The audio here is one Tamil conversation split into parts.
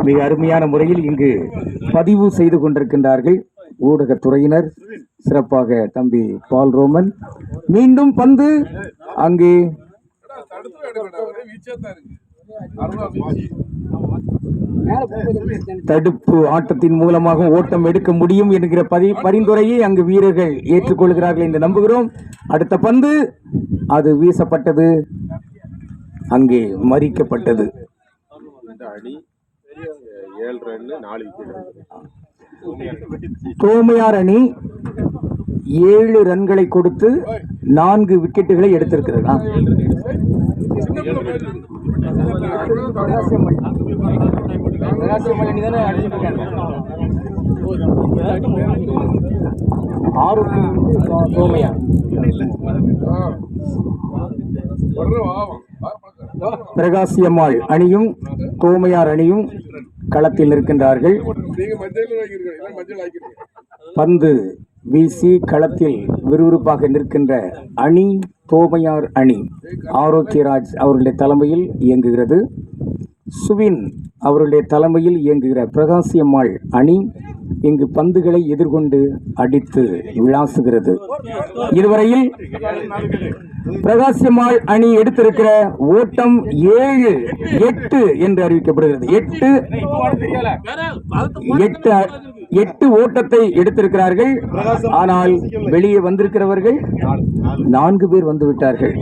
மிக அருமையான முறையில் இங்கு பதிவு செய்து கொண்டிருக்கின்றார்கள் ஊடகத்துறையினர். சிறப்பாக தம்பி பால் ரோமன். மீண்டும் பந்து அங்கே தடுப்பு ஆட்டத்தின் மூலமாக ஓட்டம் எடுக்க முடியும் என்கிற பரிந்துரையை அங்கு வீரர்கள் ஏற்றுக்கொள்கிறார்கள் என்று நம்புகிறோம். அடுத்த பந்து அது வீசப்பட்டது, அங்கே மறிக்கப்பட்டது. தோமையார் அணி 7 ரன்களை கொடுத்து 4 விக்கெட்டுகளை எடுத்திருக்கிறது. பிரகாசியம்மாள் அணியும் தோமையார் அணியும் களத்தில் இருக்கின்றார்கள். பந்து வீசி களத்தில் விறுவிறுப்பாக நிற்கின்ற அணி தோமையார் அணி. ஆரோக்கியராஜ் அவருடைய தலைமையில் இயங்குகிறது. சுவின் அவருடைய தலைமையில் இயங்குகிற பிரகாசியம்மாள் அணி இங்கு பந்துகளை எதிர்கொண்டு அடித்து விளாசுகிறது. இதுவரையில் பிரகாசியம்மாள் அணி எடுத்திருக்கிற ஓட்டம் 7-8 என்று அறிவிக்கப்படுகிறது. 8 ஓட்டத்தை எடுத்திருக்கிறார்கள். ஆனால் வெளியே வந்திருக்கிறவர்கள் 4 பேர் வந்துவிட்டார்கள்.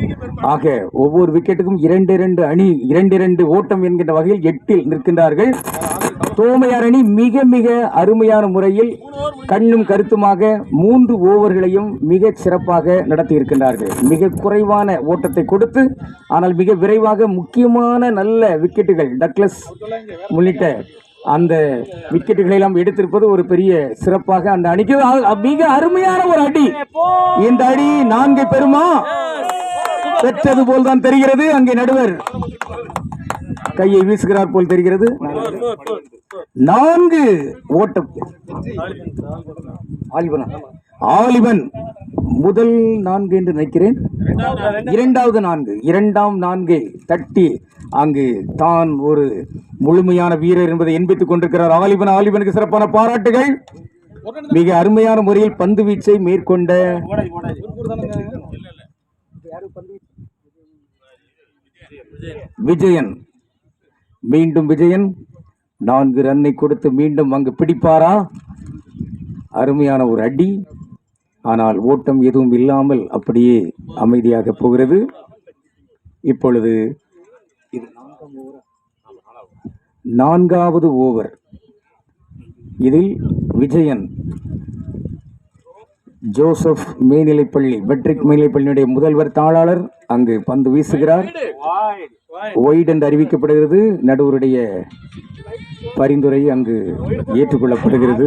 ஆக ஒவ்வொரு விக்கெட்டுக்கும் 2-2 ஓட்டம் என்கின்ற வகையில் 8 நிற்கின்றார்கள். தோமையார் அணி மிக மிக அருமையான முறையில் கண்ணும் கருத்துமாக 3 ஓவர்களையும் மிக சிறப்பாக நடத்தி இருக்கின்றார்கள். மிக குறைவான ஓட்டத்தை கொடுத்து ஆனால் மிக விரைவாக முக்கியமான நல்ல விக்கெட்டுகள் டக்ளஸ் உள்ளிட்ட அந்த விக்கெட்டுகளை எல்லாம் எடுத்திருப்பது ஒரு பெரிய சிறப்பாக அந்த அணிக்கு மிக அருமையான ஒரு அடி. இந்த அடி 4 பெறுமா பெற்றது போல்தான் தெரிகிறது. அங்கே நடுவர் கையை வீசுகிறார் போல் தெரிகிறது. 4 ஓட்டம். ஆலிவன் முதல் 4 என்று நினைக்கிறேன். இரண்டாம் 4 தட்டி அங்கு தான் ஒரு முழுமையான வீரர் என்பதை எண்பித்துக் கொண்டிருக்கிறார் ஆலிவனுக்கு சிறப்பான பாராட்டுகள். மிக அருமையான முறையில் பந்து வீச்சை மேற்கொண்ட விஜயன். மீண்டும் விஜயன் 4 ரன்னை கொடுத்து மீண்டும் அங்கு பிடிப்பாரா? அருமையான ஒரு அடி. ஆனால் ஓட்டம் எதுவும் இல்லாமல் அப்படியே அமைதியாக போகிறது. இப்பொழுது 4வது ஓவர். இதில் விஜயன் ஜோசப் மேல்நிலைப்பள்ளி மெட்ரிக் மேல்நிலைப்பள்ளியுடைய முதல்வர் தாளாளர் அங்கு பந்து வீசுகிறார். ஒயிட் என்று அறிவிக்கப்படுகிறது. நடுவருடைய பரிந்துரை அங்கு ஏற்றுக்கொள்ளப்படுகிறது.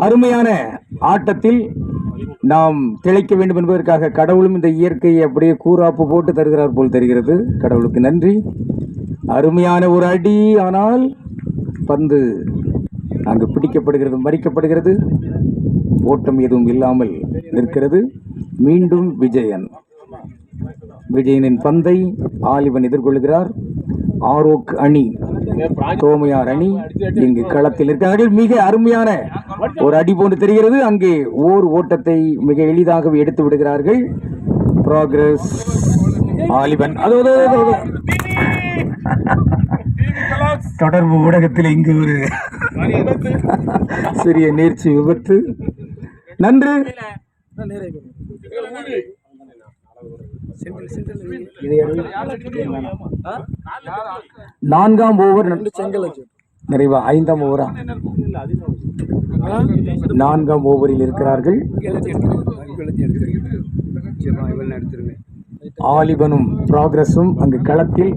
அருமையான ஆட்டத்தில் நாம் திளைக்க வேண்டும் என்பதற்காக கடவுளும் இந்த இயற்கையை அப்படியே கூறாப்பு போட்டு தருகிறார் போல் தெரிகிறது. கடவுளுக்கு நன்றி. அருமையான ஒரு அடி. ஆனால் பந்து அங்கு பிடிக்கப்படுகிறது, மறிக்கப்படுகிறது. ஓட்டம் எதுவும் இல்லாமல் நிற்கிறது. மீண்டும் விஜயனின் பந்தை ஆலிவன் எதிர்கொள்கிறார். ஆரோக் அணி தோமையார் அணி இங்கு களத்தில் இருக்கிறார்கள். மிக அருமையான ஒரு அடி போன்று தெரிகிறது. அங்கே ஓர் ஓட்டத்தை மிக எளிதாகவே எடுத்து விடுகிறார்கள். ப்ராக்ரஸ் ஆலிவன். தொடர்பு ஊடகத்தில் இங்கு ஒரு சிறிய நேர்ச்சி விபத்து. நன்று. 4ஆம் ஓவர் நிறைவா. 5ஆம் ஓவரா? 4ஆம் ஓவரில் இருக்கிறார்கள். ஆலிவனும் ப்ராக்ரஸும் அங்கு களத்தில்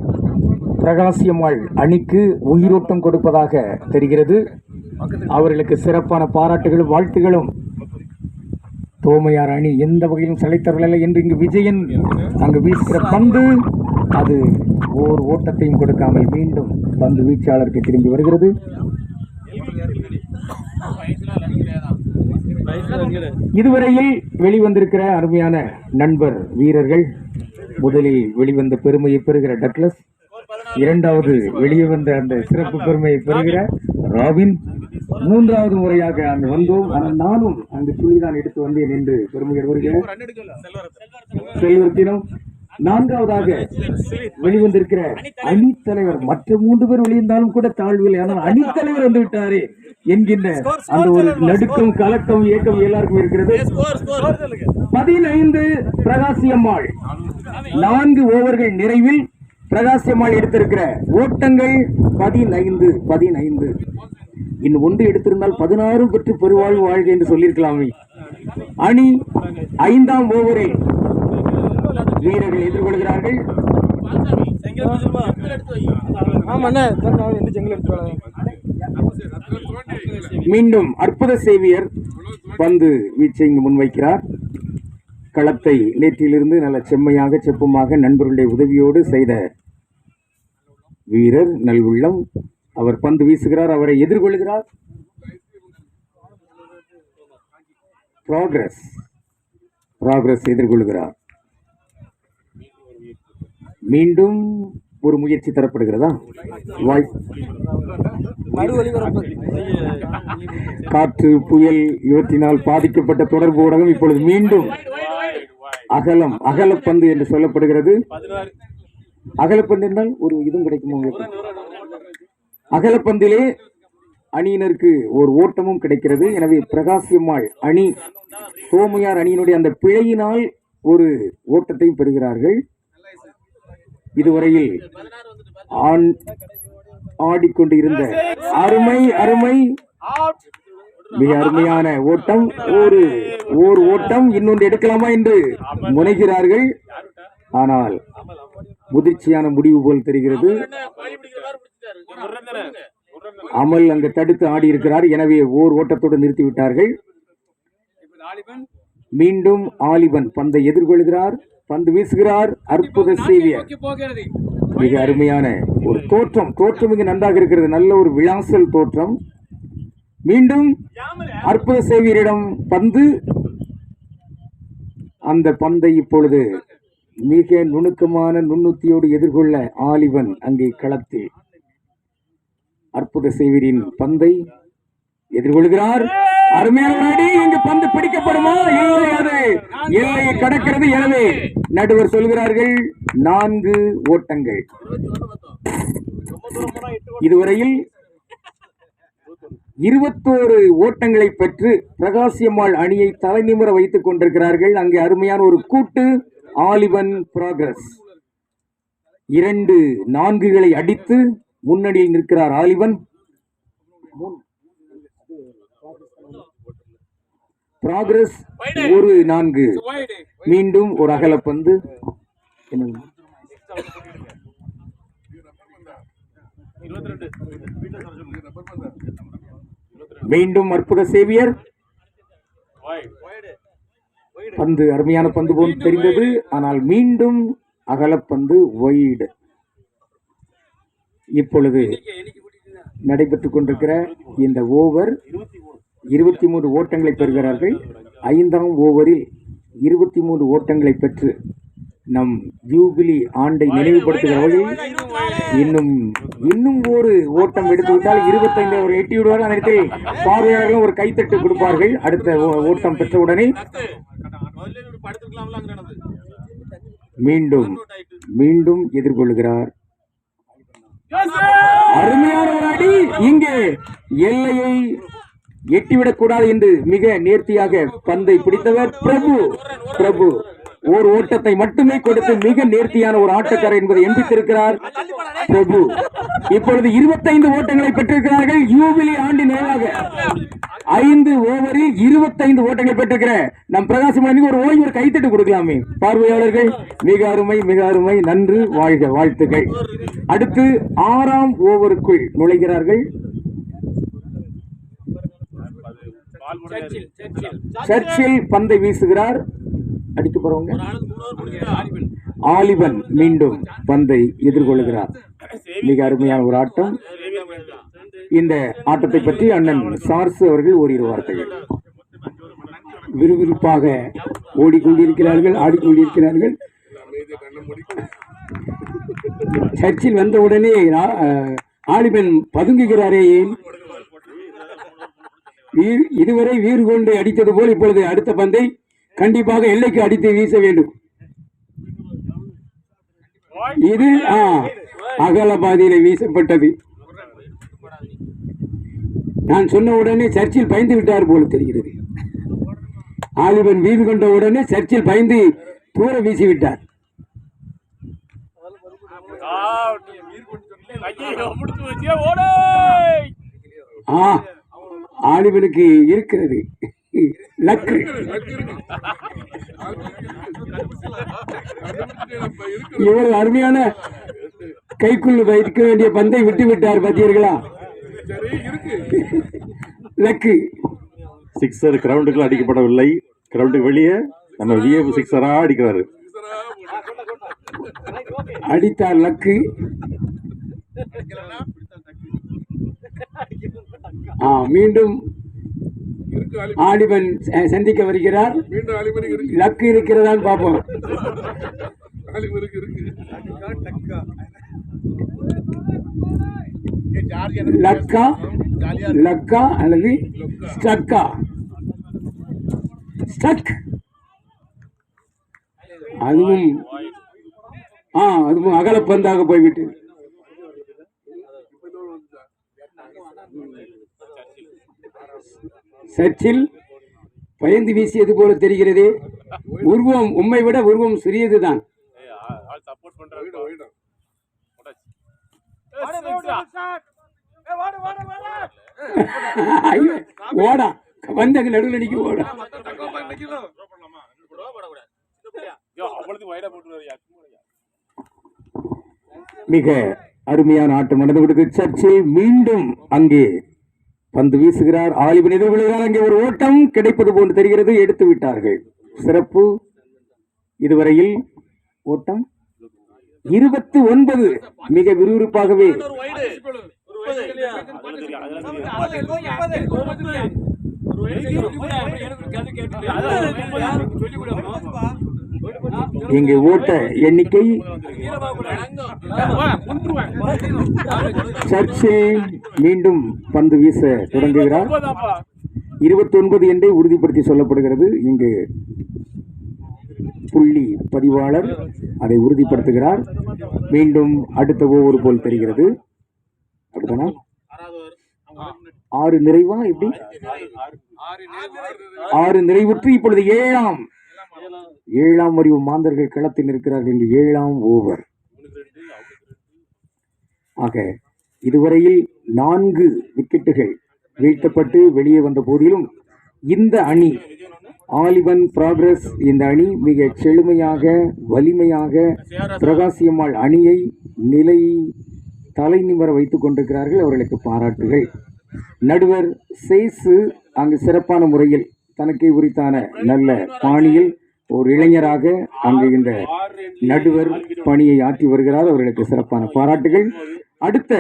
பிரகாசியம்மாள் அணிக்கு உயிரோட்டம் கொடுப்பதாக தெரிகிறது. அவர்களுக்கு சிறப்பான பாராட்டுகளும் வாழ்த்துகளும். தோமையார் அணி எந்த வகையிலும் சளைத்தவர்கள் என்று இங்கு விஜயன் அங்கு வீசுகிற பந்து அது ஓர் ஓட்டத்தையும் கொடுக்காமல் மீண்டும் பந்து வீச்சாளருக்கு திரும்பி வருகிறது. இதுவரையில் வெளிவந்திருக்கிற அருமையான நண்பர் வீரர்கள், முதலில் வெளிவந்த பெருமையை பெறுகிற டக்ளஸ், இரண்டாவது வெளியே வந்த அந்த சிறப்பு பெருமையை பெறுகிற ராபின், மூன்றாவது முறையாக அங்கு வந்தோம். ஆனால் நானும் அங்கு துணிதான் எடுத்து வந்தேன் என்று பெருமைகள் வருகிற செல்வத்தினம், நான்காவதாக வெளிவந்திருக்கிற அணித்தலைவர். மற்ற 3 பேர் வெளியிருந்தாலும் கூட தாழ்வில், ஆனால் அணித்தலைவர் வந்து விட்டாரே என்கின்ற அந்த ஒரு நடுக்கம், கலக்கம், இயக்கம் எல்லாருக்கும் இருக்கிறது. 15 பிரகாசியம்மாள். 4 ஓவர்கள் நிறைவில் பிரகாசியம்மாள் எடுத்திருக்கிற ஓட்டங்கள் 15. இன்னும் 1 எடுத்திருந்தால் 16 பெற்று பெருவாழ்வு வாழ்க என்று சொல்லியிருக்கலாமே. அணி 5ஆம் ஓவரில் வீரர்கள் எதிர்கொள்கிறார்கள். மீண்டும் அற்புத சேவியர் பந்து வீச்சை முன்வைக்கிறார். களத்தை நேற்றிலிருந்து நல்ல செம்மையாக செப்பமாக நண்பர்களுடைய உதவியோடு செய்த வீரர் நல்வுள்ளம். அவர் பந்து வீசுகிறார், அவரை எதிர்கொள்கிறார். ப்ராக்ரஸ் எதிர்கொள்கிறார். மீண்டும் ஒரு முயற்சி தரப்படுகிறதா? காற்று, புயல் இவற்றினால் பாதிக்கப்பட்ட தொடர்பு ஊடகம் இப்பொழுது மீண்டும் அகலப்பந்து என்று சொல்லப்படுகிறது. அகலப்பந்து என்றால் ஒரு இதுவும் கிடைக்கும் உங்களுக்கு. அகலப்பந்திலே அணியினருக்கு ஒரு ஓட்டமும் கிடைக்கிறது. எனவே பிரகாசியம்மாள் அணி சோமையார் அணியினுடைய அந்த பிழையினால் ஒரு ஓட்டத்தையும் பெறுகிறார்கள். இதுவரையில் ஆடிக்கொண்டு இருந்த அருமை மிக அருமையான ஓட்டம். ஒரு ஓட்டம் இன்னொன்று எடுக்கலாமா என்று முனைகிறார்கள். ஆனால் முதிர்ச்சியான முடிவு போல் தெரிகிறது. அமல் அங்கு தடுத்து ஆடி இருக்கிறார். எனவே ஓர் ஓட்டத்தோடு நிறுத்திவிட்டார்கள். மீண்டும் ஆலிபன் பந்தை எதிர்கொள்கிறார், பந்து வீசுகிறார். அற்புத சேவியர், மிக அருமையான ஒரு தோற்றம் மிக நன்றாக இருக்கிறது. நல்ல ஒரு விளாசல் தோற்றம். மீண்டும் அற்புத சேவியரிடம் பந்து. அந்த பந்தை இப்பொழுது மிக நுணுக்கமான நுண்ணுத்தியோடு எதிர்கொள்ள ஆலிவன் அங்கே களத்தில் அற்புத சேவியரின் பந்தை எதிர்கொள்கிறார். அருமையான அடி. இங்கு பந்து பிடிக்கப்படுமா? இல்லை, அது எல்லையை கடக்கிறது. எனவே நடுவர் சொல்கிறார்கள் 4 ஓட்டங்கள். இதுவரையில் 21 ஓட்டங்களை பெற்று பிரகாசியம்மாள் அணியை தலைநிமிர வைத்துக் கொண்டிருக்கிறார்கள். அங்கே அருமையான ஒரு கூட்டு. ஆலிவன் ப்ராக்ரஸ் 2 4களை அடித்து முன்னணியில் நிற்கிறார் ஆலிவன். ப்ராக்ரஸ் 1 4. மீண்டும் ஒரு அகலப்பந்து. மீண்டும் அற்புத சேவியர் பந்து. அருமையான பந்து போல் தெரிந்தது. ஆனால் மீண்டும் அகலப்பந்து வைடு. இப்பொழுது நடைபெற்றுக் கொண்டிருக்கிற இந்த ஓவர் 23 ஓட்டங்களை பெறுகிறார்கள். 5ஆம் ஓவரில் 23 ஓட்டங்களை பெற்று நம் ஜூபிலி ஆண்டை நினைவுபடுத்துகிற வகையில் இன்னும் ஒரு ஓட்டம் எடுத்துவிட்டால் 25 அவர் எட்டி விடுவார்கள். அந்த நேரத்தில் பார்வையாளர்களும் ஒரு கைத்தட்டு கொடுப்பார்கள். அடுத்த ஓட்டம் பெற்றவுடனே மீண்டும் எதிர்கொள்கிறார். அருமையான ஒரு அடி. இங்கே எல்லையை எட்டிவிடக் கூடாது என்று மிக நேர்த்தியாக பந்தை பிடித்தவர் பிரபு. ஒரு ஓட்டத்தை மட்டுமே கொடுத்து மிக நேர்த்தியான ஒரு ஆட்டக்காரர் என்பதை எம்பித்திருக்கிறார் பிரபு. இப்பொழுது 25 ஓட்டங்களை பெற்றிருக்கிறார்கள். யூபிலி ஆண்டு நிறைவாக 5 ஓவரில் 25 ஓட்டங்களை பெற்றிருக்கிற நம் பிரகாசம் ஒரு ஓய்வு ஒரு கைத்தட்டு கொடுக்கலாமே பார்வையாளர்கள். மிக அருமை. நன்று, வாழ்க, வாழ்த்துக்கள். அடுத்து 6ஆம் ஓவருக்குள் நுழைகிறார்கள். சர்ச்சில் பந்தை வீசுகிறார். அடிக்க போறவங்க ஆலிவன் மீண்டும் பந்தை எதிர்கொள்கிறார். மிக அருமையான ஒரு ஆட்டம். இந்த ஆட்டத்தை பற்றி அண்ணன் சார்ஸ் அவர்கள் ஓரிரு வார்த்தைகள். விறுவிறுப்பாக ஓடிக்கொண்டிருக்கிறார்கள், ஆடிக்கொண்டிருக்கிறார்கள். சர்ச்சில் வந்த உடனே ஆலிபன் பதுங்குகிறாரே ஏன்? இதுவரை வீறு கொண்டு அடித்தது போல் இப்பொழுது அடுத்த பந்தை கண்டிப்பாக எல்லைக்கு அடித்து வீச வேண்டும். இது அகல பாதியில வீசப்பட்டது. நான் சொன்ன உடனே சர்ச்சில் பயந்து விட்டார் போல தெரிகிறது. ஆலிபன் வீறு கொண்ட உடனே சர்ச்சில் பயந்து தூர வீசிவிட்டார். ஆலிபனுக்கு இருக்கிறது லக்கு. இவ்வளவு அருமையான கைக்குள் வைக்க வேண்டிய பந்தை விட்டு விட்டார் பார்த்தீர்களா? லக்கு. சிக்ஸர் கிரவுண்டுக்குள்ள அடிக்கப்படவில்லை, கிரவுண்டுக்கு வெளியே நம்ம விஏபி சிக்ஸரா அடிக்கிறாரு. அடித்தார் லக்கு. மீண்டும் ஆலிபன் சந்திக்க வருகிறார். லக்கு இருக்கிறதான் பார்ப்போம். லக்கா லக்கா அல்லது ஸ்டக்கா? ஸ்டக். அதுவும் அகலப்பந்தாக போய்விட்டு. சர்ச்சில் பயந்து வீசியது போல தெரிகிறது. உருவம் உம்மை விட உருவம் சிறியதுதான். ஓடா வந்தங்க நடுவில் அடிக்க ஓடா. மிக அருமையான ஆட்டம் நடந்து. சர்ச்சில் மீண்டும் அங்கே பந்து வீசுகிறார். ஆலிபன் எதிர்கொள்கிறார். அங்கே ஒரு ஓட்டம் கிடைப்பது போன்று தெரிகிறது. எடுத்து விட்டார்கள். சிறப்பு. இதுவரையில் ஓட்டம் 29. மிக விறுவிறுப்பாகவே இங்கே ஓட்ட எண்ணிக்கை சர்ச்சில் மீண்டும் பந்து வீச தொடங்குகிறார். 29 என்றே உறுதிப்படுத்தி சொல்லப்படுகிறது. இங்கு புள்ளி பதிவாளர் அதை உறுதிப்படுத்துகிறார். மீண்டும் அடுத்த ஓவர் போல் தெரிகிறது. அப்படித்தானா? 6 நிறைவா? எப்படி 6 நிறைவுற்று இப்பொழுது 7ஆம் அறிவு மாந்தர்கள் களத்தில் இருக்கிறார்கள். இங்கு 7ஆம் ஓவர். ஆக இதுவரையில் 4 விக்கெட்டுகள் வீழ்த்தப்பட்டு வெளியே வந்த போதிலும் இந்த அணி ஆலிபன் ப்ராக்ரஸ் இந்த அணி மிக செழுமையாக வலிமையாக பிரகாசியம்மாள் அணியை தலை நிமிர வைத்துக் கொண்டிருக்கிறார்கள். அவர்களுக்கு பாராட்டுகள். நடுவர் சேசு அங்கு சிறப்பான முறையில் தனக்கு உரித்தான நல்ல பாணியில் ஒரு இளைஞராக அங்கு இந்த நடுவர் பணியை ஆற்றி வருகிறார். அவர்களுக்கு சிறப்பான பாராட்டுகள். அடுத்த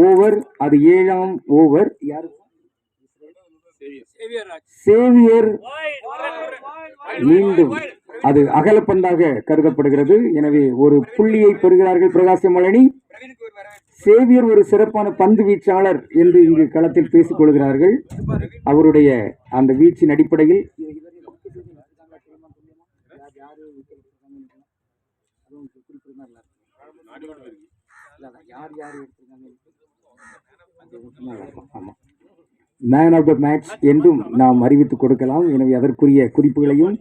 ஓவர் அது 7ஆம் ஓவர். யார்? சேவியர். மீண்டும் அது அகலப்பந்தாக கருதப்படுகிறது. எனவே ஒரு புள்ளியை பெறுகிறார்கள் பிரகாசம்மாள் அணி. சேவியர் ஒரு சிறப்பான பந்து வீச்சாளர் என்று இங்கு களத்தில் பேசிக் கொள்கிறார்கள். அவருடைய அந்த வீச்சின் அடிப்படையில் மேன் ஆஃப் த மேட்ச் என்றும் நாம் அறிவித்துக் கொடுக்கலாம். எனவே அதற்குரிய குறிப்புகளையும்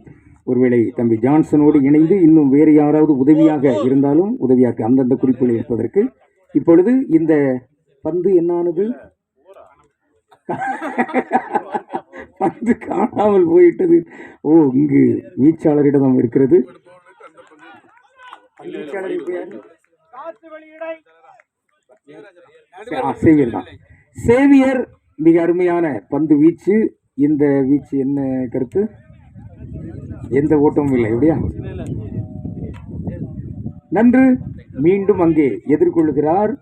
ஒருவேளை தம்பி ஜான்சனோடு இணைந்து இன்னும் வேறு யாராவது உதவியாக இருந்தாலும் உதவியாக அந்தந்த குறிப்புகளை இருப்பதற்கு. இப்பொழுது இந்த பந்து என்னானது? பந்து காணாமல் போயிட்டது. இங்கு வீச்சாளரிடம் இருக்கிறது. சேவியர் தான். சேவியர் மிக அருமையான பந்து வீச்சு. இந்த வீச்சு என்ன கருத்து? எந்த ஓட்டமும் இல்லை. எப்படியா? நன்று. மீண்டும் அங்கே எதிர்கொள்ளுகிறார்.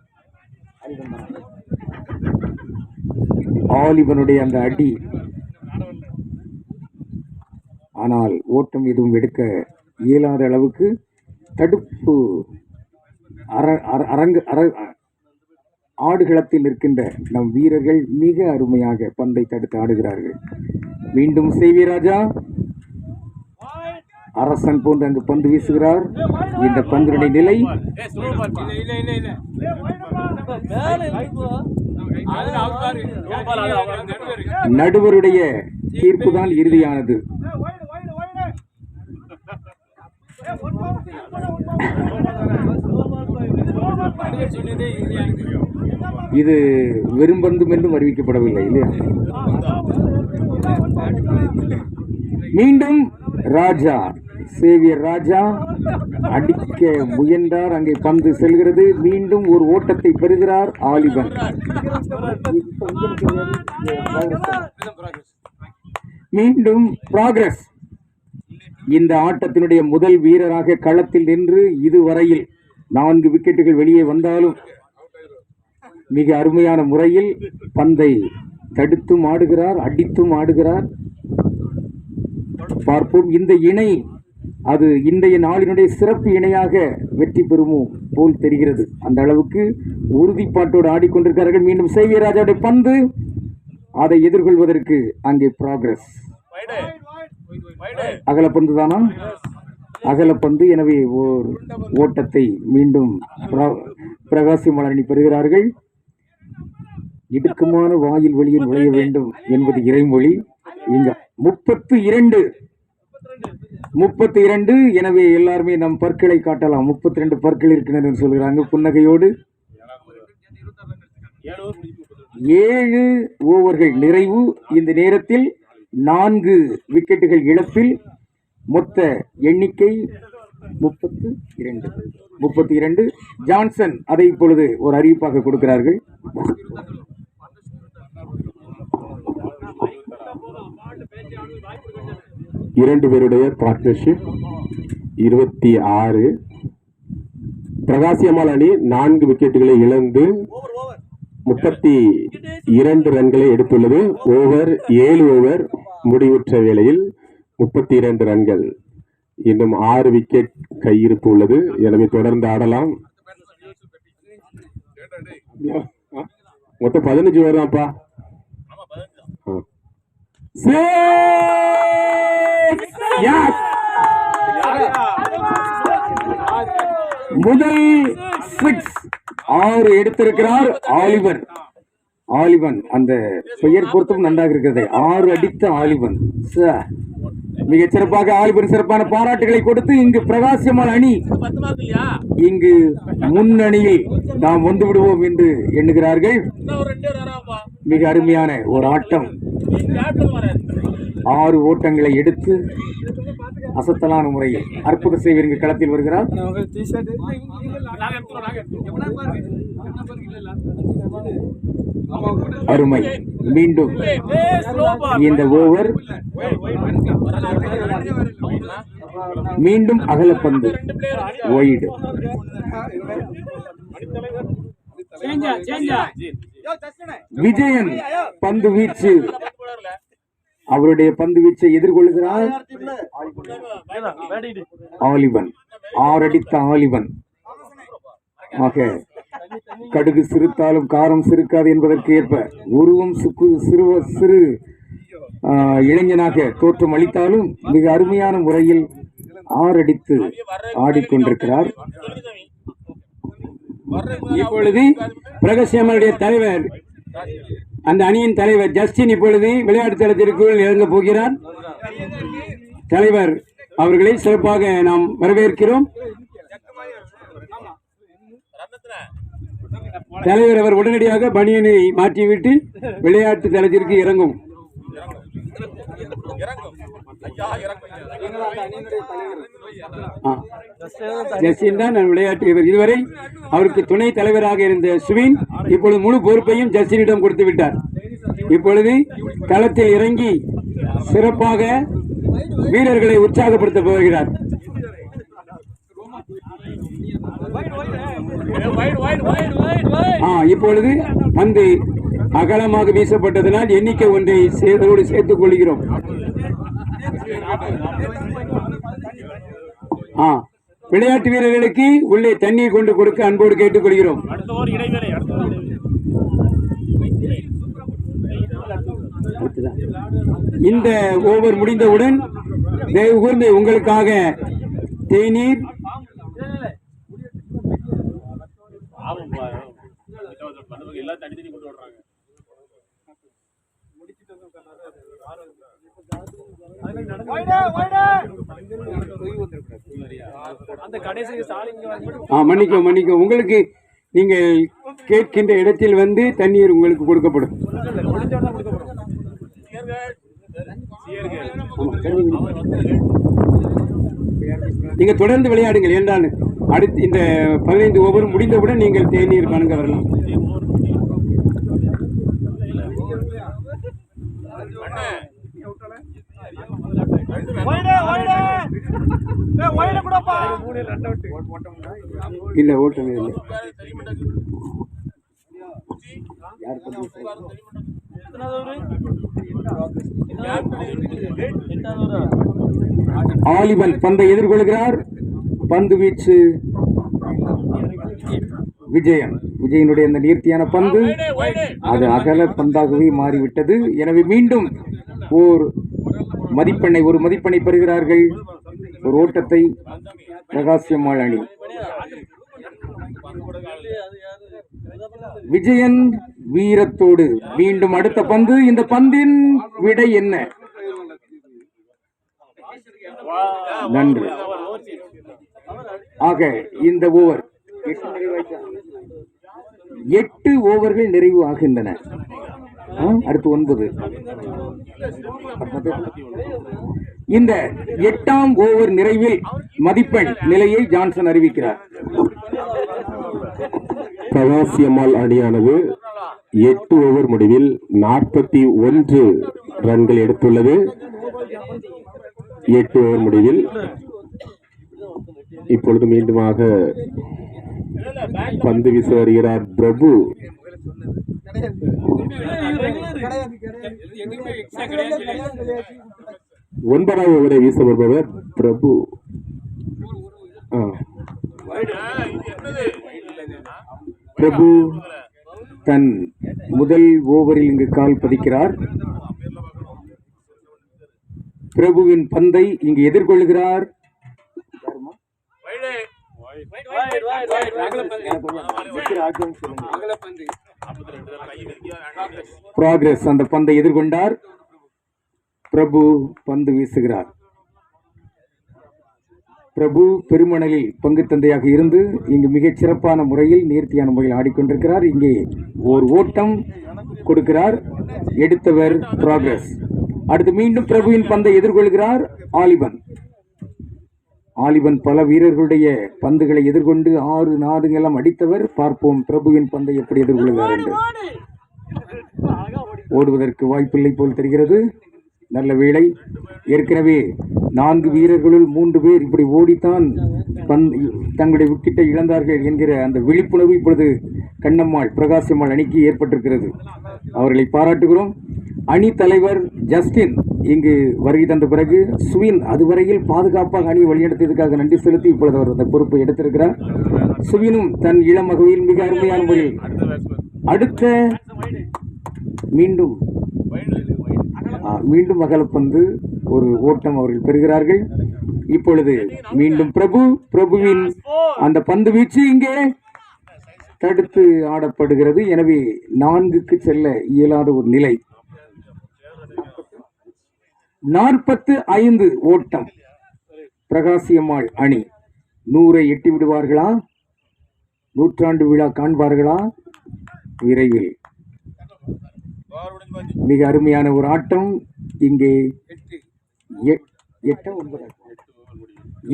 ஆலிபனுடைய அந்த அடி ஆனால் ஓட்டம் எதுவும் எடுக்க இயலாத அளவுக்கு தடுப்பு ஆடுகளத்தில் இருக்கின்ற நம் வீரர்கள் மிக அருமையாக பந்தை தடுத்து ஆடுகிறார்கள். மீண்டும் சேவி ராஜா அரசன் போன்று அங்கு பந்து வீசுகிறார். இந்த பந்தினுடைய நிலை நடுவருடைய தீர்ப்புதான் இறுதியானது. இது வெறும் பந்தும் என்றும் அறிவிக்கப்படவில்லை இல்லையா? மீண்டும் ராஜா சேவியர் ராஜா அடிக்க முயன்றார். அங்கே பந்து செல்கிறது. மீண்டும் ஒரு ஓட்டத்தை பெறுகிறார் ஆலிவன். மீண்டும் ப்ராக்ரஸ். இந்த ஆட்டத்தினுடைய முதல் வீரராக களத்தில் நின்று இதுவரையில் 4 விக்கெட்டுகள் வெளியே வந்தாலும் மிக அருமையான முறையில் பந்தை தடுத்தும் ஆடுகிறார், அடித்தும் ஆடுகிறார். பார்ப்போம் இந்த இணை அது இன்றைய நாளினுடைய சிறப்பு இணையாக வெற்றி பெறுமோ போல் தெரிகிறது. அந்த அளவுக்கு உறுதிப்பாட்டோடு ஆடிக்கொண்டிருக்கிறார்கள். மீண்டும் சேவியர் ராஜாவுடைய பந்து, அதை எதிர்கொள்வதற்கு அங்கே ப்ராக்ரஸ். அகலப்பந்து தானா? அகலப்பந்து. எனவே ஓர் ஓட்டத்தை மீண்டும் பிரகாசிமால் அணி பெறுகிறார்கள். இடுக்கமான வாயில் வெளியில் நுழைய வேண்டும் என்பது இறைமொழி. இங்க 32. எனவே எல்லாருமே நம் பற்களை காட்டலாம். 32 பற்கள் இருக்கின்றன சொல்கிறாங்க புன்னகையோடு. 7 ஓவர்கள் நிறைவு. இந்த நேரத்தில் 4 விக்கெட்டுகள் இழப்பில் மொத்த எண்ணிக்கை 32. ஜான்சன் அதை இப்பொழுது ஒரு அறிவிப்பாக கொடுக்கிறார்கள். இரண்டு பேருடைய பார்ட்னர்ஷிப் 26. பிரகாசியம்மாள் அணி 4 விக்கெட்டுகளை இழந்து 32 ரன்களை எடுத்துள்ளது. 7 ஓவர் முடிவுற்ற வேளையில் 32 ரன்கள். இன்னும் 6 விக்கெட் கையிருப்பு உள்ளது. எனவே தொடர்ந்து ஆடலாம். மொத்தம் 15 ஓவர் தான்ப்பா. முதல் 6 எடுத்திருக்கிறார் ஆலிவன். அந்த பெயர் பொருத்தம் நன்றாக இருக்கிறது. 6 அடித்த ஆலிவன். மிகச் சிறப்பாக ஆலிவன் சிறப்பான பாராட்டுகளை கொடுத்து இங்கு பிரகாசியம்மாள் அணி இங்கு முன்னணியில் நாம் வந்து விடுவோம் என்று எண்ணுகிறார்கள். மிக அருமையான ஒரு ஆட்டம். 6 ஓட்டங்களை எடுத்து அசத்தலான முறையில் அற்புத சேவை இங்கு களத்தில் வருகிறார். அருமை. மீண்டும் இந்த ஓவர் மீண்டும் அகலப்பந்து வைடு. விஜயன் பந்து வீச்சு, அவருடைய பந்து வீச்சை எதிர்கொள்கிறார் ஆலிவன். 6 அடித்த ஆலிவன். ஆக கடுகு சிறுத்தாலும் காரம் சிறுக்காது என்பதற்கு ஏற்ப உருவம் சிறு இளைஞனாக தோற்றம் அளித்தாலும் மிக அருமையான முறையில் 6 அடித்து ஆடிக்கொண்டிருக்கிறார். இப்பொழுது பிரகாசியம்மாளுடைய தலைவர், அந்த அணியின் தலைவர் ஜஸ்டின் இப்பொழுது விளையாட்டு தளத்திற்குள் இறங்க போகிறார். தலைவர் அவர்களை சிறப்பாக நாம் வரவேற்கிறோம். தலைவர் அவர் உடனடியாக பனியனை மாற்றிவிட்டு விளையாட்டு தளத்திற்கு இறங்கும். ஜஸ்டின் தான் விளையாட்டு. இதுவரை அவருக்கு துணை தலைவராக இருந்த சுவின் இப்பொழுது முழு பொறுப்பையும் ஜஸ்டினிடம் கொடுத்து விட்டார். இப்பொழுது களத்தில் இறங்கி சிறப்பாக வீரர்களை உற்சாகப்படுத்த போகிறார். இப்பொழுது பந்து அகலமாக வீசப்பட்டதனால் எண்ணிக்கை ஒன்றை சேர்த்துக் கொள்கிறோம். விளையாட்டு வீரர்களுக்கு உள்ளே தண்ணீர் கொண்டு கொடுக்க அன்போடு கேட்டுக்கொள்கிறோம். இந்த ஓவர் முடிந்தவுடன் தயவு கூர்ந்து உங்களுக்காக தேநீர், மன்னிக்கும் உங்களுக்கு நீங்கள் கேட்கின்ற இடத்தில் வந்து தண்ணீர் உங்களுக்கு கொடுக்கப்படும். நீங்க தொடர்ந்து விளையாடுங்கள் என்றால் அடுத்து இந்த 15 ஓவர் முடிந்தவுடன் நீங்கள் தேநீர் வழங்க வரலாம். இல்ல ஓட்டமே இல்லை. ஆலிவன் பந்தை எதிர்கொள்கிறார். பந்து வீச்சு விஜயனுடைய அந்த நேர்த்தியான பந்து அது அகல பந்தாகவே மாறிவிட்டது. எனவே மீண்டும் ஒரு மதிப்பெண்ணை பெறுகிறார்கள். ஒரு ஓட்டத்தை பிரகாசியம்மாள் அணி. விஜயன் வீரத்தோடு மீண்டும் அடுத்த பந்து. இந்த பந்தின் விடை என்ன? நன்று. ஆக இந்த ஓவர் 8 ஓவர்கள் நிறைவு ஆகின்றன. அடுத்து 9. இந்த 8ஆம் ஓவர் நிறைவில் மதிப்பெண் நிலையை ஜான்சன் அறிவிக்கிறார். பிரகாசியம்மாள் அணியானது 8 ஓவர் முடிவில் 41 ரன்கள் எடுத்துள்ளது. 8 ஓவர் முடிவில் இப்பொழுது மீண்டுமாக பந்து வீச வருகிறார் பிரபு. ஒன்பதாவது ஓவரை வீச வருபவர் பிரபு. பிரபு தன் முதல் ஓவரில் இங்கு கால் பதிக்கிறார். பிரபுவின் பந்தை இங்கு எதிர்கொள்கிறார். ப்ராக்ரஸ் அந்த பந்தை எதிர்கொண்டார். பிரபு பந்து வீசுகிறார். பிரபு பெருமணலில் பங்கு தந்தையாக இருந்து இங்கு மிகச் சிறப்பான முறையில் நேர்த்தியான முறையில் ஆடிக்கொண்டிருக்கிறார். இங்கே ஒரு ஓட்டம் கொடுக்கிறார். எடுத்தவர் ப்ராக்ரஸ். அடுத்து மீண்டும் பிரபுவின் பந்தை எதிர்கொள்கிறார் ஆலிவன் பல வீரர்களுடைய பந்துகளை எதிர்கொண்டு 6 நாடுகளம் அடித்தவர். பார்ப்போம் பிரபுவின் பந்தை எப்படி எதிர்கொள்கிறார் என்று. ஓடுவதற்கு வாய்ப்பில்லை போல் தெரிகிறது. நல்ல வேளை. ஏற்கனவே 4 வீரர்களுள் 3 பேர் இப்படி ஓடித்தான் தங்களுடைய விக்கெட்டை இழந்தார்கள் என்கிற அந்த விழிப்புணர்வு இப்பொழுது கண்ணம்மாள் பிரகாசியம்மாள் அணிக்கு ஏற்பட்டிருக்கிறது. அவர்களை பாராட்டுகிறோம். அணி தலைவர் ஜஸ்டின் இங்கு வருகை தந்த பிறகு சுவின் அதுவரையில் பாதுகாப்பாக அணியை வழிநடத்தியதற்காக நன்றி செலுத்தி இப்பொழுது அவர் அந்த பொறுப்பை எடுத்திருக்கிறார். சுவினும் தன் இளம் வகையில் மிக அருமையான முறையில் அடுத்த மீண்டும் அகலப்பந்து ஒரு ஓட்டம் அவர்கள் பெறுகிறார்கள். இப்பொழுது மீண்டும் பிரபுவின் அந்த பந்து வீச்சு இங்கே தடுத்து ஆடப்படுகிறது. எனவே 4க்கு செல்ல இயலாத ஒரு நிலை. 45 ஓட்டம். பிரகாசியம்மாள் அணி 100 எட்டி விடுவார்களா? நூற்றாண்டு விழா காண்பார்களா? விரைவில் மிக அருமையான ஒரு ஆட்டம் இங்கே.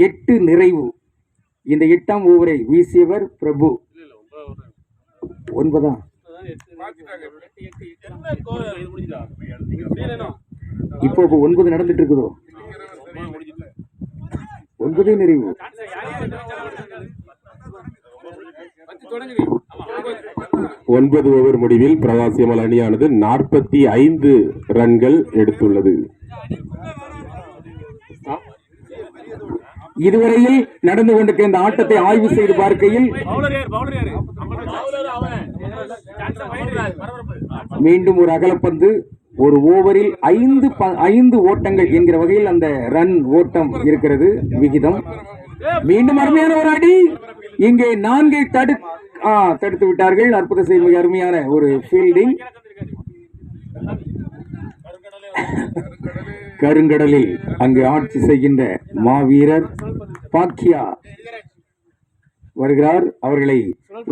8 நிறைவு. இந்த 8ஆம் ஓவரை வீசியவர் பிரபு. 9 இப்போ 9 நடந்துட்டு இருக்குதோ? 9 நிறைவு. 9 ஓவர் முடிவில் பிரகாசியம்மாள் அணியானது 45 ரன்கள் எடுத்துள்ளது. இதுவரையில் நடந்து கொண்டிருக்கிற இந்த ஆட்டத்தை ஆய்வு செய்து பார்க்கையில் மீண்டும் ஒரு அகலப்பந்து, ஒரு ஓவரில் 5 ஓட்டங்கள் என்கிற வகையில் அந்த ரன் ஓட்டம் இருக்கிறது விகிதம். மீண்டும் அருமையான ஒரு அடி, இங்கே 4 தடுத்து விட்டார்கள். அற்புத செய்தி, மிக அருமையான ஒரு ஃபீல்டிங். கருங்கடலில் அங்கு ஆட்சி செய்கின்ற மாவீரர் பாக்கியா வருகிறார். அவர்களை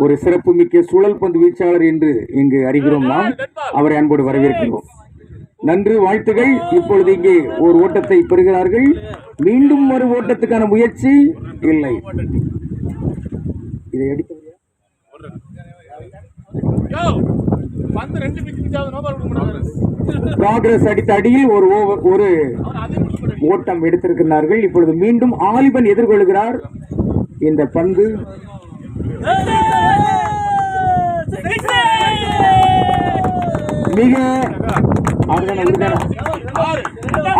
ஒரு சிறப்பு மிக்க சுழல் பந்து வீச்சாளர் என்று இங்கு அறிகிறோம். நாம் அவரை அன்போடு வரவேற்கிறோம். நன்றி, வாழ்த்துகள். இப்பொழுது இங்கே ஒரு ஓட்டத்தை பெறுகிறார்கள். மீண்டும் ஒரு ஓட்டத்துக்கான முயற்சி இல்லை. இதை அடிக்க ப்ராக்ரஸ் அடித்த அடியில் ஒரு ஓட்டம் எடுத்திருக்கிறார்கள். இப்பொழுது மீண்டும் ஆலிபன் எதிர்கொள்கிறார். இந்த பந்து மிக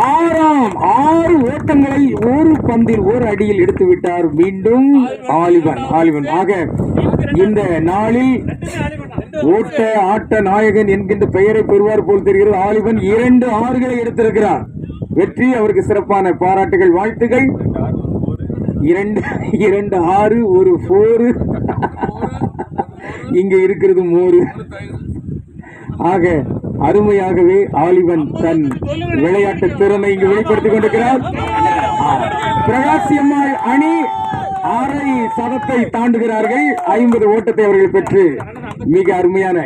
6 ஓட்டங்களை ஒரு பந்தில் ஒரு அடியில் எடுத்து விட்டார். மீண்டும் ஆலிபன். ஆக இந்த நாளில் ஓட்ட ஆட்ட நாயகன் என்கின்ற பெயரை பெறுவார் போல் தெரிகிறது. ஆலிபன் 2 6களை எடுத்திருக்கிறார். வெற்றி, அவருக்கு சிறப்பான பாராட்டுகள், வாழ்த்துகள். 2 6 ஒரு 4 இங்க இருக்கிறது 3. ஆக அருமையாகவே ஆலிவன் தன் விளையாட்டு திறமை இங்கு வெளிப்படுத்திக் கொண்டிருக்கிறார். பிரகாசியம்மாள் அணி அரை சதத்தை தாண்டுகிறார்கள். 50 ஓட்டத்தை அவர்கள் பெற்று மிக அருமையான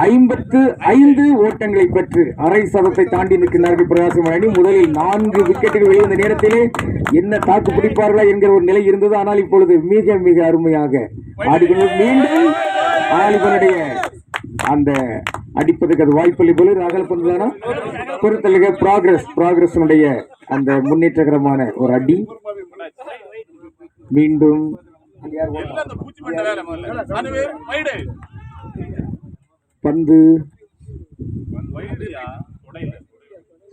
55 ஓட்டங்களை பெற்று அரை சதத்தை தாண்டி நிற்கிறார்கள். பிரகாசியம்மாள் அணி முதலில் 4 விக்கெட்டுகள் வெளிவந்த நேரத்திலே என்ன தாக்கு பிடிப்பார்களா என்கிற ஒரு நிலை இருந்தது. ஆனால் இப்பொழுது மிக மிக அருமையாக ஆடிக்கொண்டு மீண்டும் ஆலிவனுடைய அந்த அடிப்பதற்கு அது வாய்ப்பில்லை போல அகலப்பந்து தானா பொறுத்தலுக ப்ராக்ரஸ் அந்த முன்னேற்றகரமான ஒரு அடி. மீண்டும் பந்து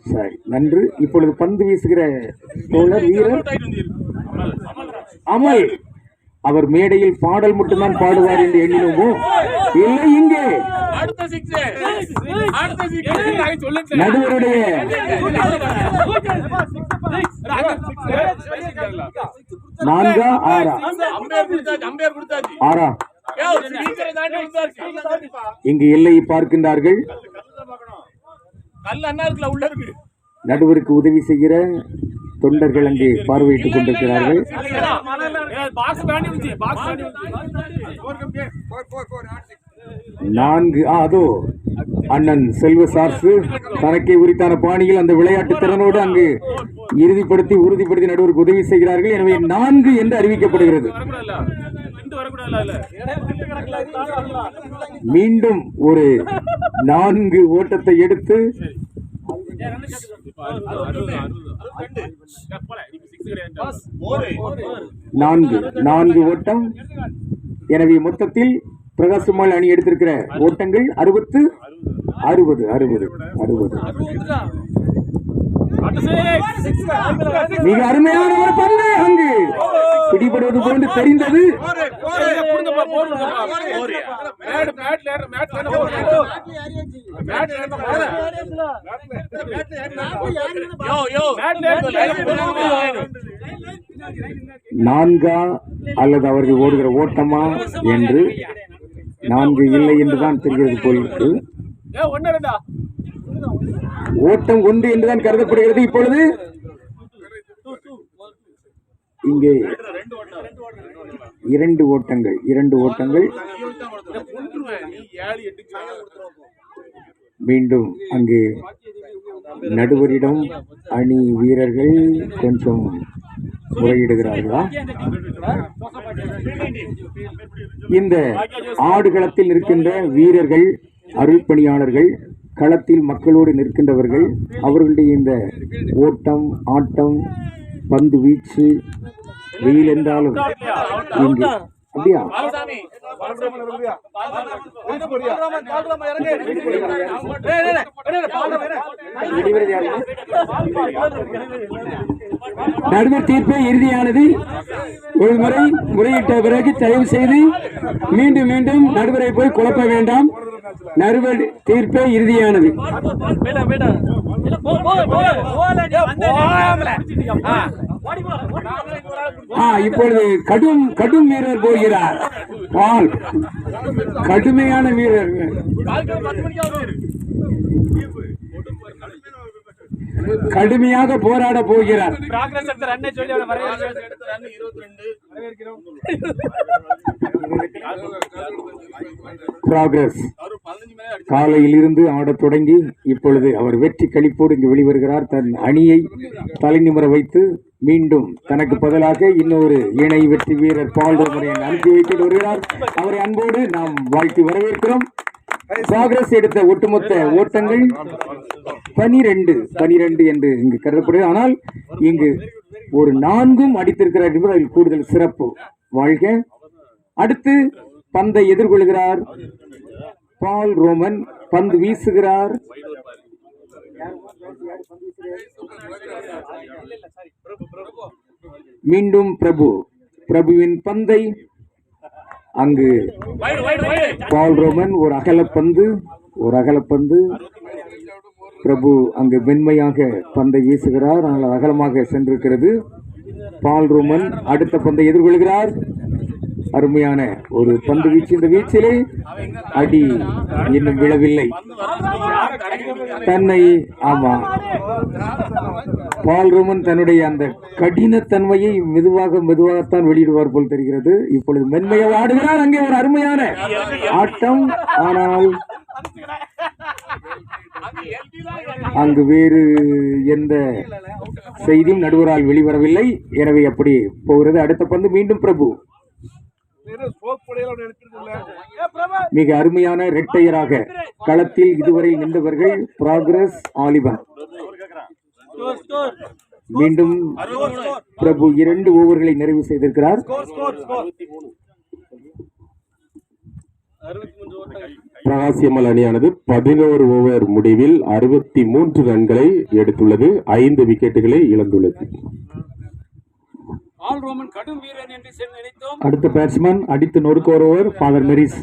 சரி, நன்று. இப்பொழுது பந்து வீசுகிற தோழர் வீரர் அமல். அவர் மேடையில் பாடல் மட்டும்தான் பாடுவார் என்று எண்ணினோமோ? இல்லை, இங்கே நடுவருடைய 4 6 இங்கு எல்லையை பார்க்கின்றார்கள். நடுவருக்கு உதவி செய்கிற தொண்டர்கள் அங்கே பார்வையிட்டுக் கொண்டிருக்கிறார்கள். 4 அதோ அண்ணன் செல்வ சார்சு தனக்கே உரித்தான பாணியில் அந்த விளையாட்டு திறனோடு அங்கு உறுதிப்படுத்தி நடுவருக்கு உதவி செய்கிறார்கள். எனவே 4 என்று அறிவிக்கப்படுகிறது. மீண்டும் ஒரு 4 ஓட்டத்தை எடுத்து 4 ஓட்டம். எனவே மொத்தத்தில் பிரகாசம்மாள் அணி எடுத்திருக்கிற ஓட்டங்கள் 60. மிக அருமையான ஒரு பந்து அங்கு பிடிபடுவது போன்று தெரிந்தது. நான்கா அல்லது அவர்கள் ஓடுகிற ஓட்டமா என்று 4 இல்லை என்றுதான் தெரிகிறது போயிருக்கு. ஓட்டம் 1 என்றுதான் கருதப்படுகிறது. இப்பொழுது இங்கே 2 ஓட்டங்கள். மீண்டும் அங்கு நடுவரிடம் அணி வீரர்கள் கொஞ்சம் முறையிடுகிறார்களா? இந்த ஆடுகளத்தில் இருக்கின்ற வீரர்கள், அருள்பணியாளர்கள், களத்தில் மக்களோடு நிற்கின்றவர்கள், அவர்களுடைய இந்த ஓட்டம், ஆட்டம், பந்து வீச்சு, வெயில் என்றாலும் இங்கு அப்படியா? நடுவர் தீர்ப்பே இறுதியானது. ஒரு முறை முறையிட்ட பிறகு தயவு செய்து மீண்டும் மீண்டும் நடுவரை போய் குழப்ப வேண்டாம். நடுவர் தீர்ப்பே இறுதியானது. இப்பொழுது கடும் வீரர் போகிறார். பால் கடுமையான வீரர், கடுமையாக போராட போகிறார். ப்ராக்ரஸ் காலையில் இருந்து ஆடத் தொடங்கி இப்பொழுது அவர் வெற்றி களிப்போடு இங்கு வெளிவருகிறார். தன் அணியை தலைநிமிர வைத்து மீண்டும் தனக்கு பதிலாக இன்னொரு இணை வெற்றி வீரர் பால் ரோமனை அனுப்பி வைத்து வருகிறார். அவரை அன்போடு நாம் வாழ்த்தி வரவேற்கிறோம். ப்ராக்ரஸ் எடுத்த ஒட்டுமொத்த ஓட்டங்கள் 12 என்று இங்கு கருதப்படுகிறது. ஆனால் இங்கு ஒரு 4 அடித்திருக்கிறார் என்பது அதில் கூடுதல் சிறப்பு. வாழ்க. அடுத்து பந்தை எதிர்கொள்கிறார் பால் ரோமன். பந்து வீசுகிறார். மீண்டும் பிரபுவின் பந்தை அங்கு பால் ரோமன் ஒரு அகலப்பந்து. பிரபு அங்கு மென்மையாக பந்தை வீசுகிறார். ஆனால் அகலமாக சென்றிருக்கிறது. பால் ரோமன் அடுத்த பந்தை எதிர்கொள்கிறார். அருமையான ஒரு பந்து வீச்சு. இந்த வீச்சிலே அடி இன்னும் விழவில்லை. பால் ரோமன் தன்னுடைய அந்த கடினத்தன்மையை மெதுவாகத்தான் வெளியிடுவார் போல் தெரிகிறது. இப்பொழுது மென்மையாக ஆடுகிறார். அங்கே ஒரு அருமையான ஆட்டம். ஆனால் அங்கு வேறு எந்த செய்தியும் நடுவரால் வெளிவரவில்லை. எனவே அப்படி போகிறது. அடுத்த பந்து மீண்டும் பிரபு. மிக அருமையான இரட்டையராக களத்தில் இதுவரை நின்றவர்கள் ப்ராக்ரஸ், ஆலிவன். மீண்டும் பிரபு 2 ஓவர்களை நிறைவு செய்திருக்கிறார். பிரகாசியம்மல் அணியானது 11 ஓவர் முடிவில் 63 ரன்களை எடுத்துள்ளது. 5 விக்கெட்டுகளை இழந்துள்ளது. அடுத்த பேட்ஸ்மேன் அடித்து நொறுக்கோர் ஓவர் ஃபாதர் மெரிஸ்.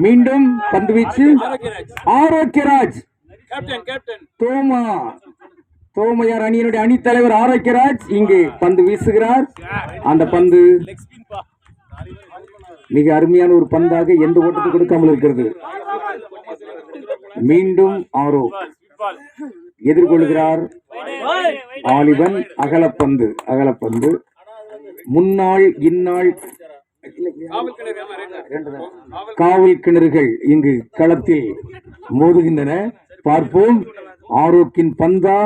மீண்டும் பந்து வீச்சு. ஆரோக்கியராஜ், தோமையார் அணியினுடைய அணித்தலைவர் ஆரோக்கியராஜ் இங்கு பந்து வீசுகிறார். அந்த பந்து மிக அருமையான ஒரு பந்தாக எந்த ஓட்டத்தை கொடுக்காமல் இருக்கிறது. மீண்டும் ஆரோ எதிர்கொள்கிறார். ஆலிவன் அகலப்பந்து. முன்னாள் இந்நாள் காவல் கிணறுகள் இங்கு களத்தில் மோதுகின்றன. பார்ப்போம், ஆரோக்கின் பந்தா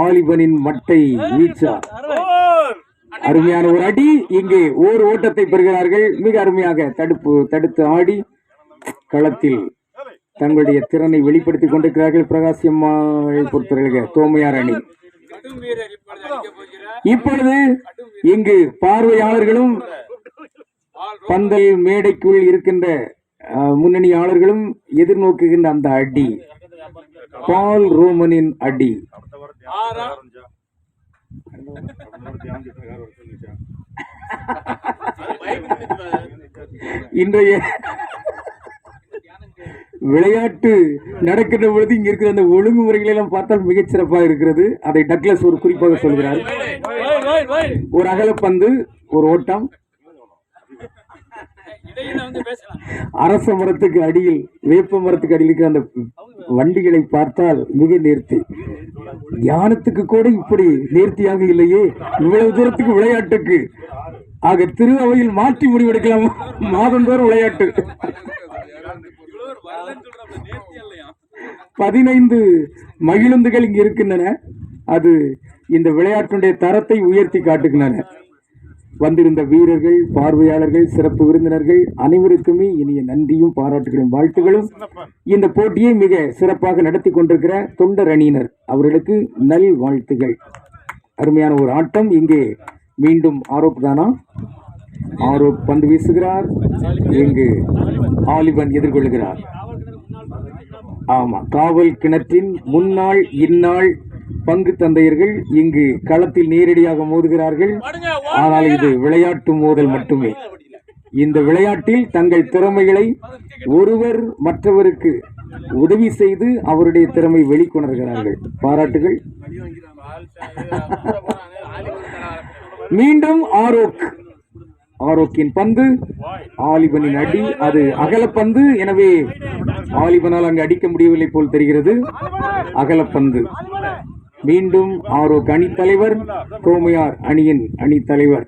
ஆலிவனின் மட்டை வீச்சா. அருமையான ஒரு அடி. இங்கே ஒரு ஓட்டத்தை பெறுகிறார்கள். மிக அருமையாக தடுத்து ஆடி களத்தில் தங்களுடைய திறனை வெளிப்படுத்திக் கொண்டிருக்கிறார்கள். பிரகாசியம்மாவை பொறுத்தவரையாக தோமையார் அணி. இப்பொழுது இங்கு பார்வையாளர்களும் பந்தல் மேடைக்குள் இருக்கின்ற முன்னணியாளர்களும் எதிர்நோக்குகின்ற அந்த அடி பால் ரோமனின் அடி. இன்றைய விளையாட்டு நடக்கின்ற பொழுது இங்க இருக்கிற அந்த ஒழுங்குமுறைகளை எல்லாம் பார்த்தால் மிகச் சிறப்பாக இருக்கிறது. அதை டக்ளஸ் ஒரு குறிப்பாக சொல்கிறார். ஒரு அகலப்பந்து, ஒரு ஓட்டம். அரச மரத்துக்கு அடியில், வேப்ப மரத்துக்கு அடியில் இருக்கிற அந்த வண்டிகளை பார்த்தால் மிக நேர்த்தி. தியானத்துக்கு கூட இப்படி நேர்த்தியாக இல்லையே. இவ்வளவு தூரத்துக்கு விளையாட்டுக்கு ஆக திரு அவையில் மாற்றி முடிவெடுக்கலாம். மாதந்தோறும் விளையாட்டு. 15 மகிழுந்துகள் இங்கு இருக்கின்றன. அது இந்த விளையாட்டுடைய தரத்தை உயர்த்தி காட்டுகின்றன. வந்திருந்த வீரர்கள், பார்வையாளர்கள், சிறப்பு விருந்தினர்கள் அனைவருக்குமே இனிய நன்றியும் பாராட்டுகளும் வாழ்த்துகளும். இந்த போட்டியை மிக சிறப்பாக நடத்தி கொண்டிருக்கிற தொண்டர் அணியினர் அவர்களுக்கு நல் வாழ்த்துகள். அருமையான ஒரு ஆட்டம். இங்கே மீண்டும் ஆரோப் தானா, ஆரோப் பந்து வீசுகிறார், இங்கு ஆலிவன் எதிர்கொள்கிறார். ஆமா, காவல் கிணற்றின் முன்னாள் இந்நாள் பங்கு தந்தையர்கள் இங்கு களத்தில் நேரடியாக மோதுகிறார்கள். ஆனால் இது விளையாட்டு மோதல் மட்டுமே. இந்த விளையாட்டில் தங்கள் திறமைகளை ஒருவர் மற்றவருக்கு உதவி செய்து அவருடைய திறமை வெளிக்கொணர்கிறார்கள். பாராட்டுகள். மீண்டும் ஆரோக்கின் பந்து, ஆலிவனின் அடி, அது அகலப்பந்து. எனவே ஆலிவனால் அங்கு அடிக்க முடியவில்லை போல் தெரிகிறது. அகலப்பந்து. மீண்டும் ஆரோக் அணித்தலைவர், கோமையார் அணியின் அணித்தலைவர்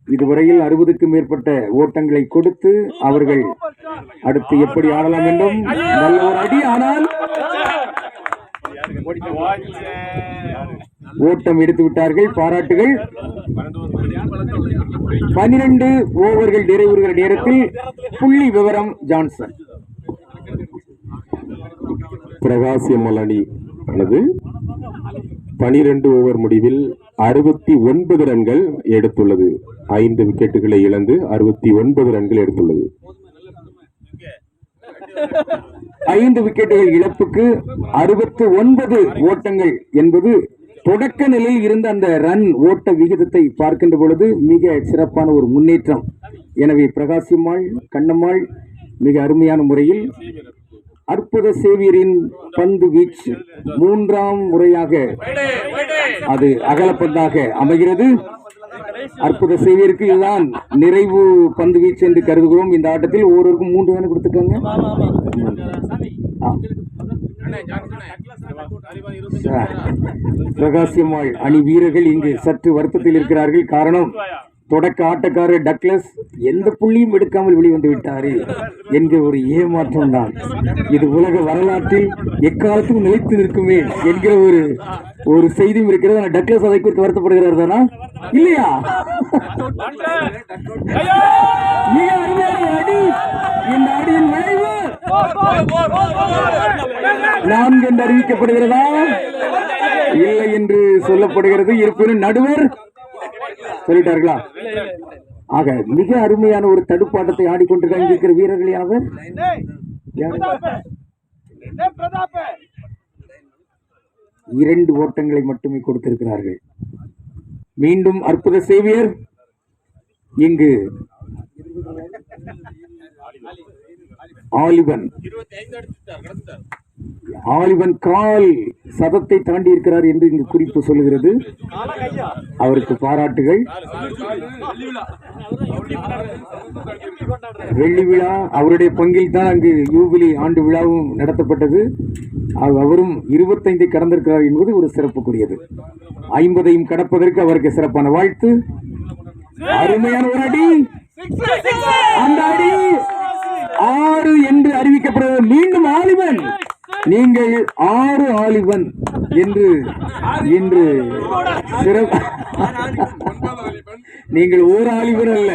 இதுவரையில் 60க்கும் மேற்பட்ட ஓட்டங்களை கொடுத்து அவர்கள் அடுத்து எப்படி ஆடலாம் என்றும் நல்ல ஒரு அடி. ஆனால் ஓட்டம் எடுத்து விட்டார்கள். பாராட்டுகள். 12 ஓவர்கள் நிறைவுறுகிற நேரத்தில் புள்ளி விவரம் ஜான்சன். பிரகாசியம்மாள் அணி ஆனது 12 ஓவர் முடிவில் 69 ரன்கள் எடுத்துள்ளது. 5 விக்கெட்டுகளை இழந்து 69 ரன்கள் எடுத்துள்ளது. 5 விக்கெட்டுகள் இழப்புக்கு 69 ஓட்டங்கள் என்பது தொடக்க நிலையில் இருந்த அந்த ரன் ஓட்ட விகிதத்தை பார்க்கின்ற பொழுது மிக சிறப்பான ஒரு முன்னேற்றம். எனவே பிரகாசியம்மாள், கண்ணம்மாள் மிக அருமையான முறையில் அற்புத சேவியரின் பந்து வீச்சு 3ஆம் முறையாக அது அகலப்பந்தாக அமைகிறது. அற்புத சேவியருக்கு இதுதான் நிறைவு பந்து வீச்சு என்று கருதுகிறோம். இந்த ஆட்டத்தில் ஒவ்வொருவருக்கும் 3 ரன் கொடுத்துருக்காங்க. பிரகாசியம்மாள் அணி வீரர்கள் இங்கு சற்று வருத்தத்தில் இருக்கிறார்கள். காரணம், தொடக்க ஆட்டக்காரர் டக்ளஸ் எந்த புள்ளியும் எடுக்காமல் வெளிவந்து விட்டாரே என்கிற ஒரு ஏமாற்றம் தான். இது உலக வரலாற்றில் எக்காலத்தும் நிலைத்து நிற்குமே என்கிற ஒரு செய்தியும் இருக்கிறது. ஆனால் டக்ளஸ் அதை குறித்து வருத்தப்படுகிறார் தானா, இல்லையா? மிக அருமையான அடி. இந்த அடியின் விளைவு 4 என்று அறிவிக்கப்படுகிறதா, இல்லை என்று சொல்லப்படுகிறது. இருப்பினும் நடுவர் சொல்லிட்டார்களா? ஆக மிக அருமையான ஒரு தடுப்பாட்டத்தை ஆடிக்கொண்டிருக்காங்க இருக்கிற வீரர்கள் யாவர்? 2 ஓட்டங்களை மட்டுமே கொடுத்திருக்கிறார்கள். மீண்டும் அற்புத சேவியர். இங்கு ஆலிவன் கால் சதத்தை தாண்டி இருக்கிறார் என்று இங்கு குறிப்பு சொல்லுகிறது. அவருக்கு பாராட்டுகள். வெள்ளி விழா அவருடைய பங்கில் தான் அங்கு யூபிலி ஆண்டு விழாவும் நடத்தப்பட்டது. அவரும் 25 கடந்திருக்கிறார் என்பது ஒரு சிறப்புக்குரியது. 50ஐயும் கடப்பதற்கு அவருக்கு சிறப்பான வாழ்த்து. அருமையான ஒரு அடி. அந்த அடி 6 என்று அறிவிக்கப்படுகிறது. மீண்டும் ஆலிவன். நீங்கள் 6 ஆலிவன் என்று நீங்கள் ஒரு ஆலிவன் அல்ல,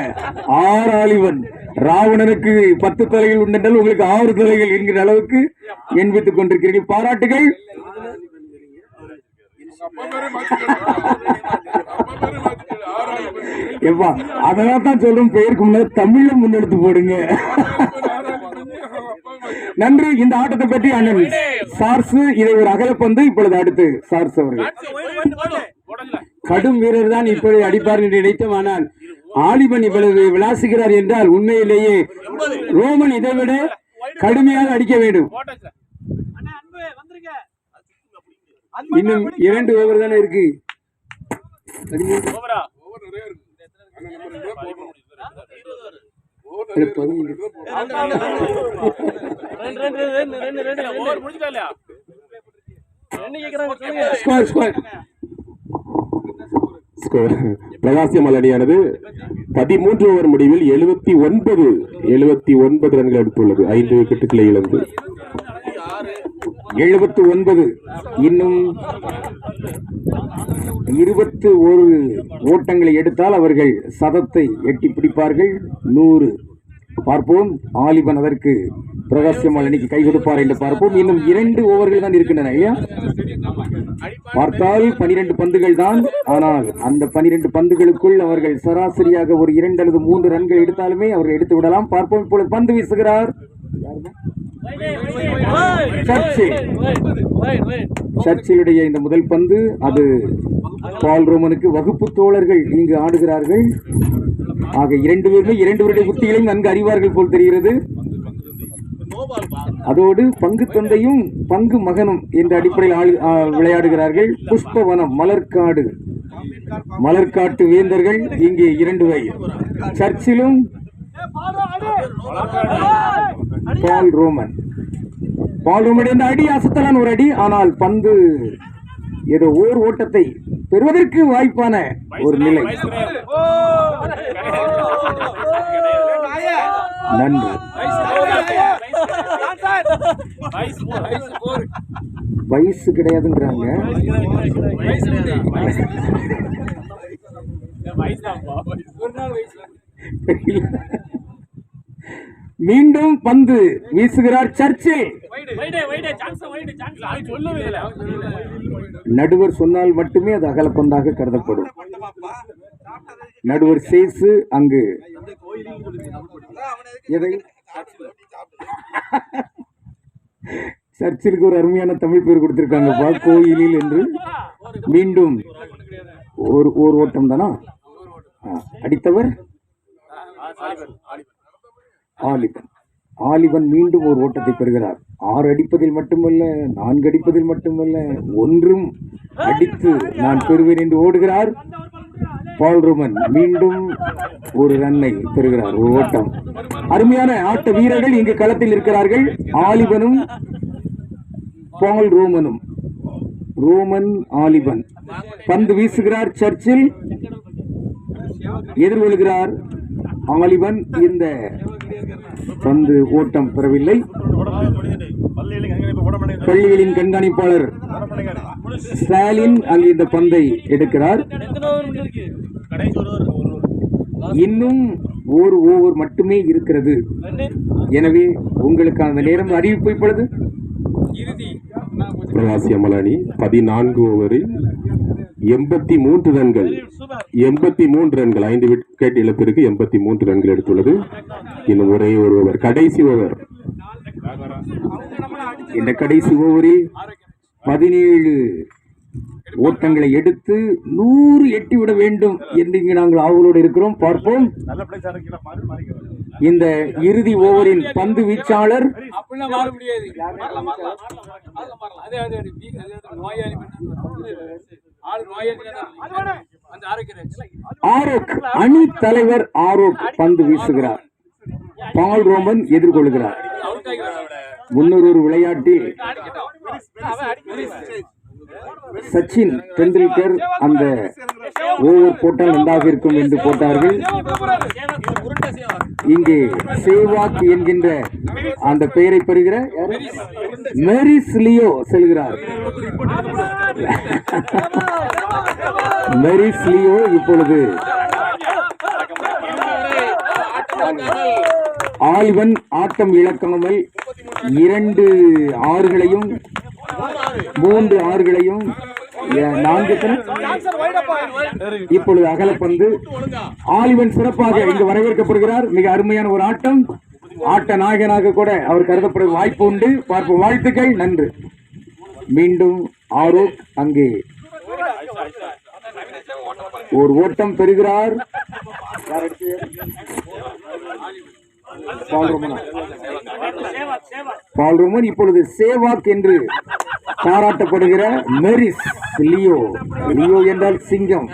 6 ஆலிவன். ராவணனுக்கு 10 தலைகள் உண்டென்றால் உங்களுக்கு 6 தலைகள் என்கிற அளவுக்கு எண்பித்துக் கொண்டிருக்கிறீர்கள். பாராட்டுகள். எப்பா, அதனால தான் சொல்றோம், பெயருக்கு முன்னாடி தமிழ்ல முன்னெடுத்து போடுங்க. நன்றி. இந்த ஆட்டத்தை பற்றி அண்ணன் சார்ஸ் இதை ஒரு அகலப்பந்து. இப்பொழுது அடுத்து சார்ஸ் அவர்கள். கடும் வீரர் தான் இப்பொழுது அடிப்பார் என்று நினைத்தோம். ஆனால் ஆலிவன் இவ்வளவு விளாசுகிறார் என்றால் உண்மையிலேயே ரோமன் இதை விட கடுமையாக அடிக்க வேண்டும். இன்னும் 2 ஓவர் தானே இருக்கு. பிரகாசியம்மாள் அணியானது 13 ஓவர் முடிவில் 79 ரன்கள் எடுத்துள்ளது. 5 விக்கெட்டுகளை இழந்து 79. இன்னும் 21 ஓட்டங்களை எடுத்தால் அவர்கள் சதத்தை எட்டி பிடிப்பார்கள். 100 பார்ப்போம். ஆலிபன் அதற்கு பிரகாசியம்மாள் அணிக்கு கை கொடுப்பார் என்று பார்ப்போம். இன்னும் 2 ஓவர்கள் தான் இருக்கின்றன இல்லையா? பார்த்தால் 12 பந்துகள் தான். ஆனால் அந்த 12 பந்துகளுக்குள் அவர்கள் சராசரியாக ஒரு 2 அல்லது 3 ரன்கள் எடுத்தாலுமே அவர்கள் எடுத்து விடலாம். பார்ப்போம். இப்பொழுது பந்து வீசுகிறார் சர்ச்சிலுடைய இந்த முதல் பந்து. அது பால் ரோமனுக்கு வகுப்பு தோழர்கள் இங்கு ஆடுகிறார்கள். ஆக 2 பேருமே 2 பேருடைய புத்திகளையும் நன்கு அறிவார்கள் போல் தெரிகிறது. அதோடு பங்கு தந்தையும் பங்கு மகனும் என்ற அடிப்படையில் விளையாடுகிறார்கள். புஷ்பவனம் மலர்காட்டு வேந்தர்கள் இங்கே 2 வகை. சர்ச்சிலும் பால் ரோமன் அடி அசத்தலான ஒரு அடி. ஆனால் பந்து ஏதோ ஓர் ஓட்டத்தை பெறுவதற்கு வாய்ப்பான ஒரு நிலை. நன்று. வயசு கிடையாதுங்கிறாங்க. மீண்டும் பந்து வீசுகிறார் சர்ச்சில். நடுவர் சொன்னால் மட்டுமே அது அகலப்பந்தாக கருதப்படும். நடுவர் சேசு அங்கு எதை சர்ச்சிற்கு ஒரு அருமையான தமிழ் பேர் கொடுத்திருக்காங்கப்பா, கோயிலில் என்று. மீண்டும் ஒரு ஓட்டம் தானா? அடித்தவர் ஆலிபன் மீண்டும் ஒரு ஓட்டத்தை பெறுகிறார். 6 அடிப்பதில் மட்டுமல்ல, 4 அடிப்பதில் மட்டுமல்ல, 1 அடித்து நான் பெறுவேன் என்று ஓடுகிறார். பால் ரோமன் மீண்டும் ஒரு ரன்னை பெறுகிறார். ஒரு ஓட்டம். அருமையான ஆட்ட வீரர்கள் இங்கு களத்தில் இருக்கிறார்கள். ஆலிபனும் பால் ரோமனும். ஆலிபன் பந்து வீசுகிறார். சர்ச்சில் எதிர்கொள்கிறார். ஆலிபன் இந்த பந்து ஓட்டம் பெறவில்லை. பள்ளிகளின் கண்காணிப்பாளர் ஸ்டாலின் அங்கு இந்த பந்தை எடுக்கிறார். இன்னும் ஒரு ஓவர் மட்டுமே இருக்கிறது. எனவே உங்களுக்கான நேரம் அறிவிப்பு இப்பொழுது. பிரகாசியம்மாள் அணி 14 ஓவரில் 83 ரன்கள் 5 விக்கெட் இழப்பிற்கு 83 ரன்கள் எடுத்துள்ளது. இன்னும் ஒரே ஒரு ஓவர், கடைசி ஓவர். இந்த கடைசி ஓவரில் 17 ஓட்டங்களை எடுத்து 100 எட்டிவிட வேண்டும் என்று இங்கு நாங்கள் ஆவலோடு இருக்கிறோம். பார்ப்போம். இந்த இறுதி ஓவரின் பந்து வீச்சாளர் ஆரோக், அணி தலைவர் ஆரோக் பந்து வீசுகிறார். பால் ரோமன் எதிர்கொள்கிறார். முன்னொரு விளையாட்டில் சச்சின் டெண்டுல்கர் அந்த ஓவர் போட்டால் நன்றாக இருக்கும் என்று போட்டார்கள். இங்கே சேவாக் என்கின்ற அந்த பெயரை பெறுகிற மெரிஸ் லியோ செல்கிறார். மெரிஸ் லியோ இப்பொழுது ஆலிபன் ஆட்டம் இழக்காமல் 2 ஆறுகளையும் 3 ஆறுகளையும் 4 இப்பொழுது அகலப்பந்து. ஆலிபன் சிறப்பாக இங்கு வரவேற்கப்படுகிறார். மிக அருமையான ஒரு ஆட்டம். ஆட்ட நாயகனாக கூட அவர் கருதப்பட வாய்ப்பு உண்டு. பார்ப்போம். வாழ்த்துக்கள். நன்று. மீண்டும் ஆரோக் அங்கே ஒரு ஓட்டம் பெறுகிறார். பால் ரோமன் இப்பொழுது சேவாக் என்று பாராட்டப்படுகிற மெரிஸ் லியோ என்றால் சிங்கம்,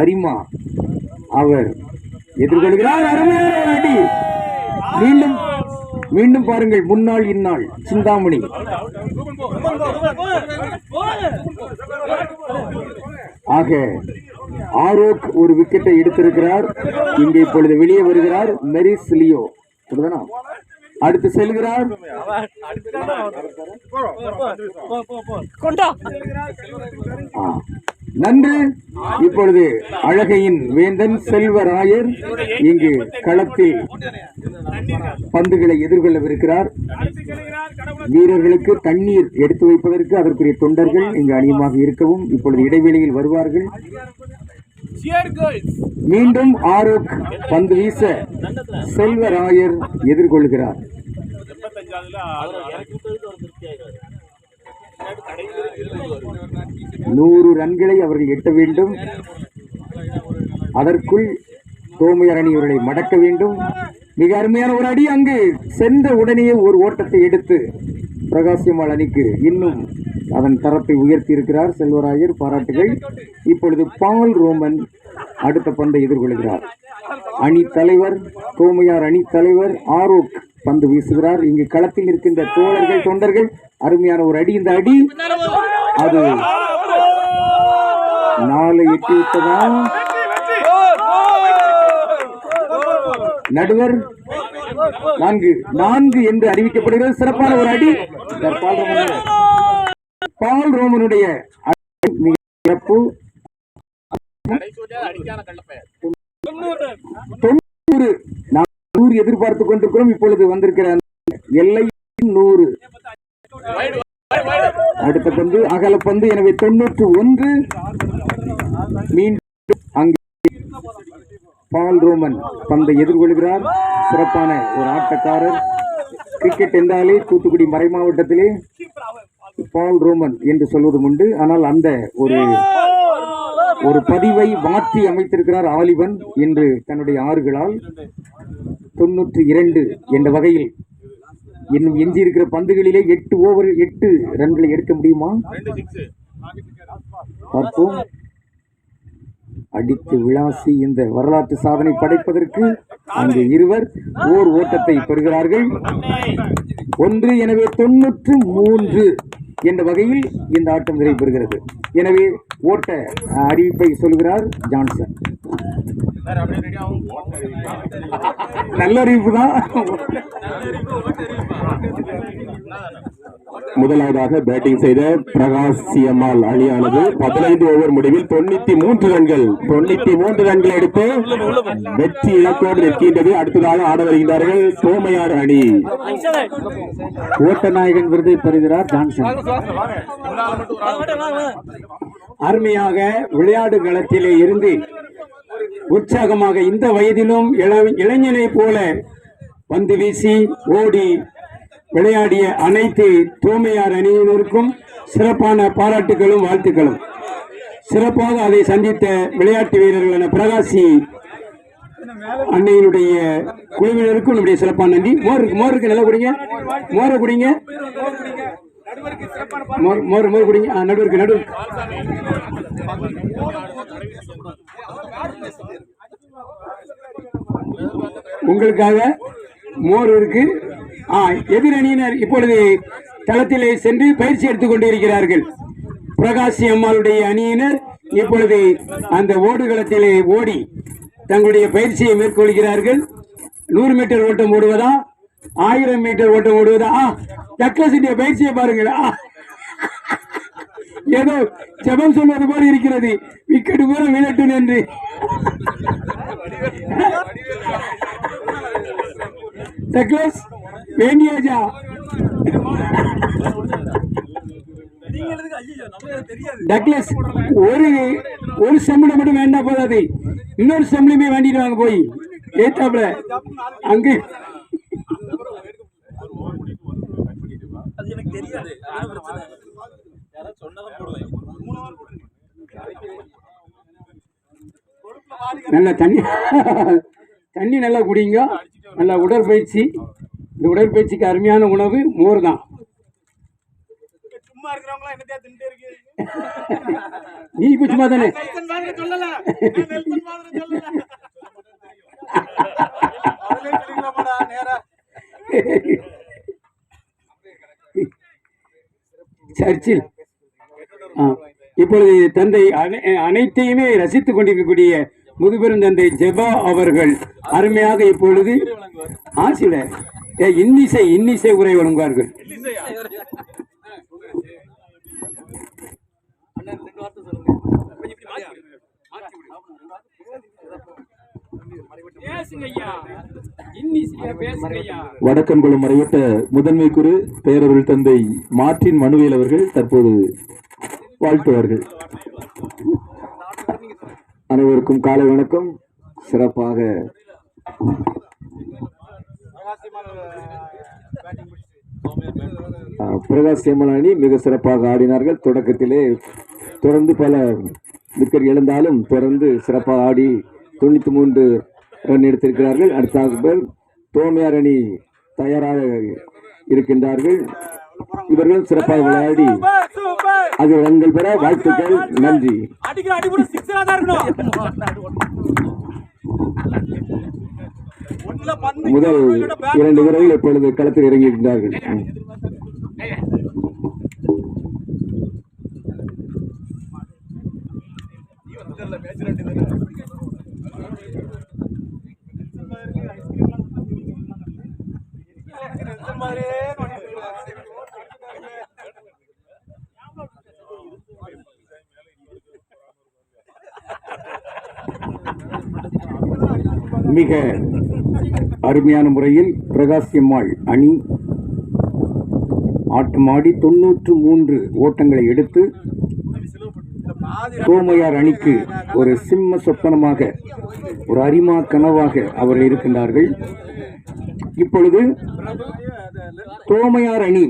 அரிமா, அவர் எதிர்கொள்கிறார். அருமையான அடி. மீண்டும் பாருங்கள். முன்னாள் இந்நாள் சிந்தாமணி. ஆக ஆரோக் ஒரு விக்கெட்டை எடுத்திருக்கிறார். இங்கே இப்பொழுது வெளியே வருகிறார் மெரிஸ் லியோ. அடுத்து செல்கிறார். நன்று. இப்பொழுது அழகையின் வேந்தன் செல்வராயர் இங்கு களத்தில் பந்துகளை எதிர்கொள்ளவிருக்கிறார். வீரர்களுக்கு தண்ணீர் எடுத்து வைப்பதற்கு அதற்குரிய தொண்டர்கள் இங்கு அணியமாக இருக்கவும் இப்பொழுது இடைவெளியில் வருவார்கள். மீண்டும் ஆரோக் பந்து வீச செல்வராயர் எதிர்கொள்கிறார். 100 ரன்களை அவர்கள் எட்ட வேண்டும். அதற்குள் தோமையார் அணி இவர்களை மடக்க வேண்டும். மிக அருமையான ஒரு அடி அங்கு சென்ற உடனேயே ஒரு ஓட்டத்தை எடுத்து பிரகாசியம்மாள் அணிக்கு இன்னும் அதன் தரத்தை உயர்த்தி இருக்கிறார் செல்வராயர். பாராட்டுகள். இப்பொழுது பால் ரோமன் அடுத்த பந்தை எதிர்கொள்கிறார். அணி தலைவர் தோமையார் அணி தலைவர் ஆரோக் பந்து வீசுகிறார். இங்கு களத்தில் இருக்கின்ற தோழர்கள் தொண்டர்கள் அருமையான ஒரு அடி. இந்த அடி அது 4 எட்டி விட்டதா? நடுவர் 4 என்று அறிவிக்கப்படுகிறது. சிறப்பான ஒரு அடி பால் ரோமனுடைய சிறப்பு. 90 எதிர்பார்த்துக் கொண்டிருக்கிறோம். இப்பொழுது வந்திருக்கிற எல்லை 100. அடுத்த பந்து அகல பந்து. எனவே 91. மீண்டும் அங்கே பால் ரோமன் பந்தை எதிர்கொள்கிறார். சிறப்பான ஒரு ஆட்டக்காரர். கிரிக்கெட் என்றாலே தூத்துக்குடி மறை மாவட்டத்திலே பால் ரோமன் என்று சொல்வதும் உண்டு. ஆனால் அந்த ஒரு பதிவை மாற்றி அமைத்திருக்கிறார் ஆலிவன் என்று தன்னுடைய ஆறுகளால். 92 என்ற வகையில் இன்னும் எஞ்சியிருக்கிற பந்துகளிலே 8 ரன்களை எடுக்க முடியுமா பார்ப்போம். அடித்து விளாசி இந்த வரலாற்று சாதனை படைப்பதற்கு அங்கு இருவர் ஓர் ஓட்டத்தை பெறுகிறார்கள். 1. எனவே 93 என்ற வகையில் இந்த ஆட்டம் நிறைவு பெறுகிறது. எனவே ஓட்ட அறிவிப்பை சொல்கிறார் ஜான்சன். நல்ல அறிவிப்பு தான். முதலாவதாக பேட்டிங் செய்த பிரகாசியம்மாள் அணியானது 15 ஓவர் முடிவில் 93 ரன்கள் எடுத்து வெற்றி இலக்கோடு நிற்கின்றது. அடுத்ததாக ஆட வருகின்றார்கள் தோமையார் அணி. ஓட்ட நாயகன் விருதை பெறுகிறார் ஜான்சன். அருமையாக விளையாடு களத்திலே இருந்து உற்சாகமாக இந்த வயதிலும் இளைஞனை போல பந்து வீசி ஓடி விளையாடிய அனைத்து தோமையார் அணியினருக்கும் சிறப்பான பாராட்டுகளும் வாழ்த்துக்களும். சிறப்பாக அதை சந்தித்த விளையாட்டு வீரர்களான பிரகாசி அன்னையினுடைய குழுவினருக்கும் நம்முடைய சிறப்பான நன்றி. மோருக்கு நல்லா குடிங்க. மோரை குடிங்க. மோர் குடிங்க. நடுவருக்கு உங்களுக்காக மோர் இருக்கு. எதிரணியினர் இப்பொழுது தளத்திலே சென்று பயிற்சி எடுத்துக் கொண்டிருக்கிறார்கள். பிரகாசி அம்மாளுடைய அணியினர் இப்பொழுது அந்த ஓடுகளத்திலே ஓடி தங்களுடைய பயிற்சியை மேற்கொள்கிறார்கள். 100 மீட்டர் ஓட்டம் ஓடுவதா, 1000 மீட்டர் ஓட்டம் ஓடுவதா? டக்ளஸுடைய பயிற்சியை பாருங்கள். ஏதோ ஜெபம் சொல்வது போல இருக்கிறது. விக்கெட் போல விழட்டும் என்று. டக்ளஸ் வேண்டியாஜா. டக்ளஸ் ஒரு செம்பிளை மட்டும் வேண்டாம் போதாது, இன்னொரு செம்பிளுமே வேண்டிட்டு வாங்க போய் ஏத்தாப்புல அங்கு. நல்ல தண்ணி நல்லா குடிங்க. நல்ல உடற்பயிற்சி. இந்த உடற்பயிற்சிக்கு அருமையான உணவு மோர் தான். நீ இப்ப சும்மா தானே. சர்ச்சில் இப்பொழுது தந்தை அனைத்தையுமே ரசித்துக் கொண்டிருக்கக்கூடிய முதுபெரும் தந்தை ஜெபா அவர்கள் அருமையாக இப்பொழுது ஆசிரியர் இன்னிசை உரை வழங்குவார்கள். வடக்கன்குளம் மறைவட்ட முதன்மை குரு பேரருள் தந்தை மார்ட்டின் மனுவேல் அவர்கள் தற்போது வாழ்த்துவார்கள். அனைவருக்கும் காலை வணக்கம். சிறப்பாக பிரகாஷ் செம்மல் அணி மிக சிறப்பாக ஆடினார்கள். தொடக்கத்திலே தொடர்ந்து பல விக்கெட் எழுந்தாலும் தொடர்ந்து சிறப்பாக ஆடி 93 ரன் எடுத்திருக்கிறார்கள். அடுத்த தோமையார் அணி தயாராக இருக்கின்றார்கள். இவர்கள் சிறப்பாக விளையாடி அது ரன்கள் பெற வாழ்த்துக்கள். நன்றி. முதல் 2 வீரர்கள் இப்பொழுது களத்தில் இறங்கியிருக்கிறார்கள். மிக அருமையான முறையில் பிரகாஷ் எம்மாள் அணி ஆட்டமாடி 93 ஓட்டங்களை எடுத்து தோமையார் அணிக்கு ஒரு சிம்ம சொப்பனமாக, ஒரு அரிமா கனவாக அவர்கள் இருக்கின்றார்கள். இப்பொழுது தோமையார் அணி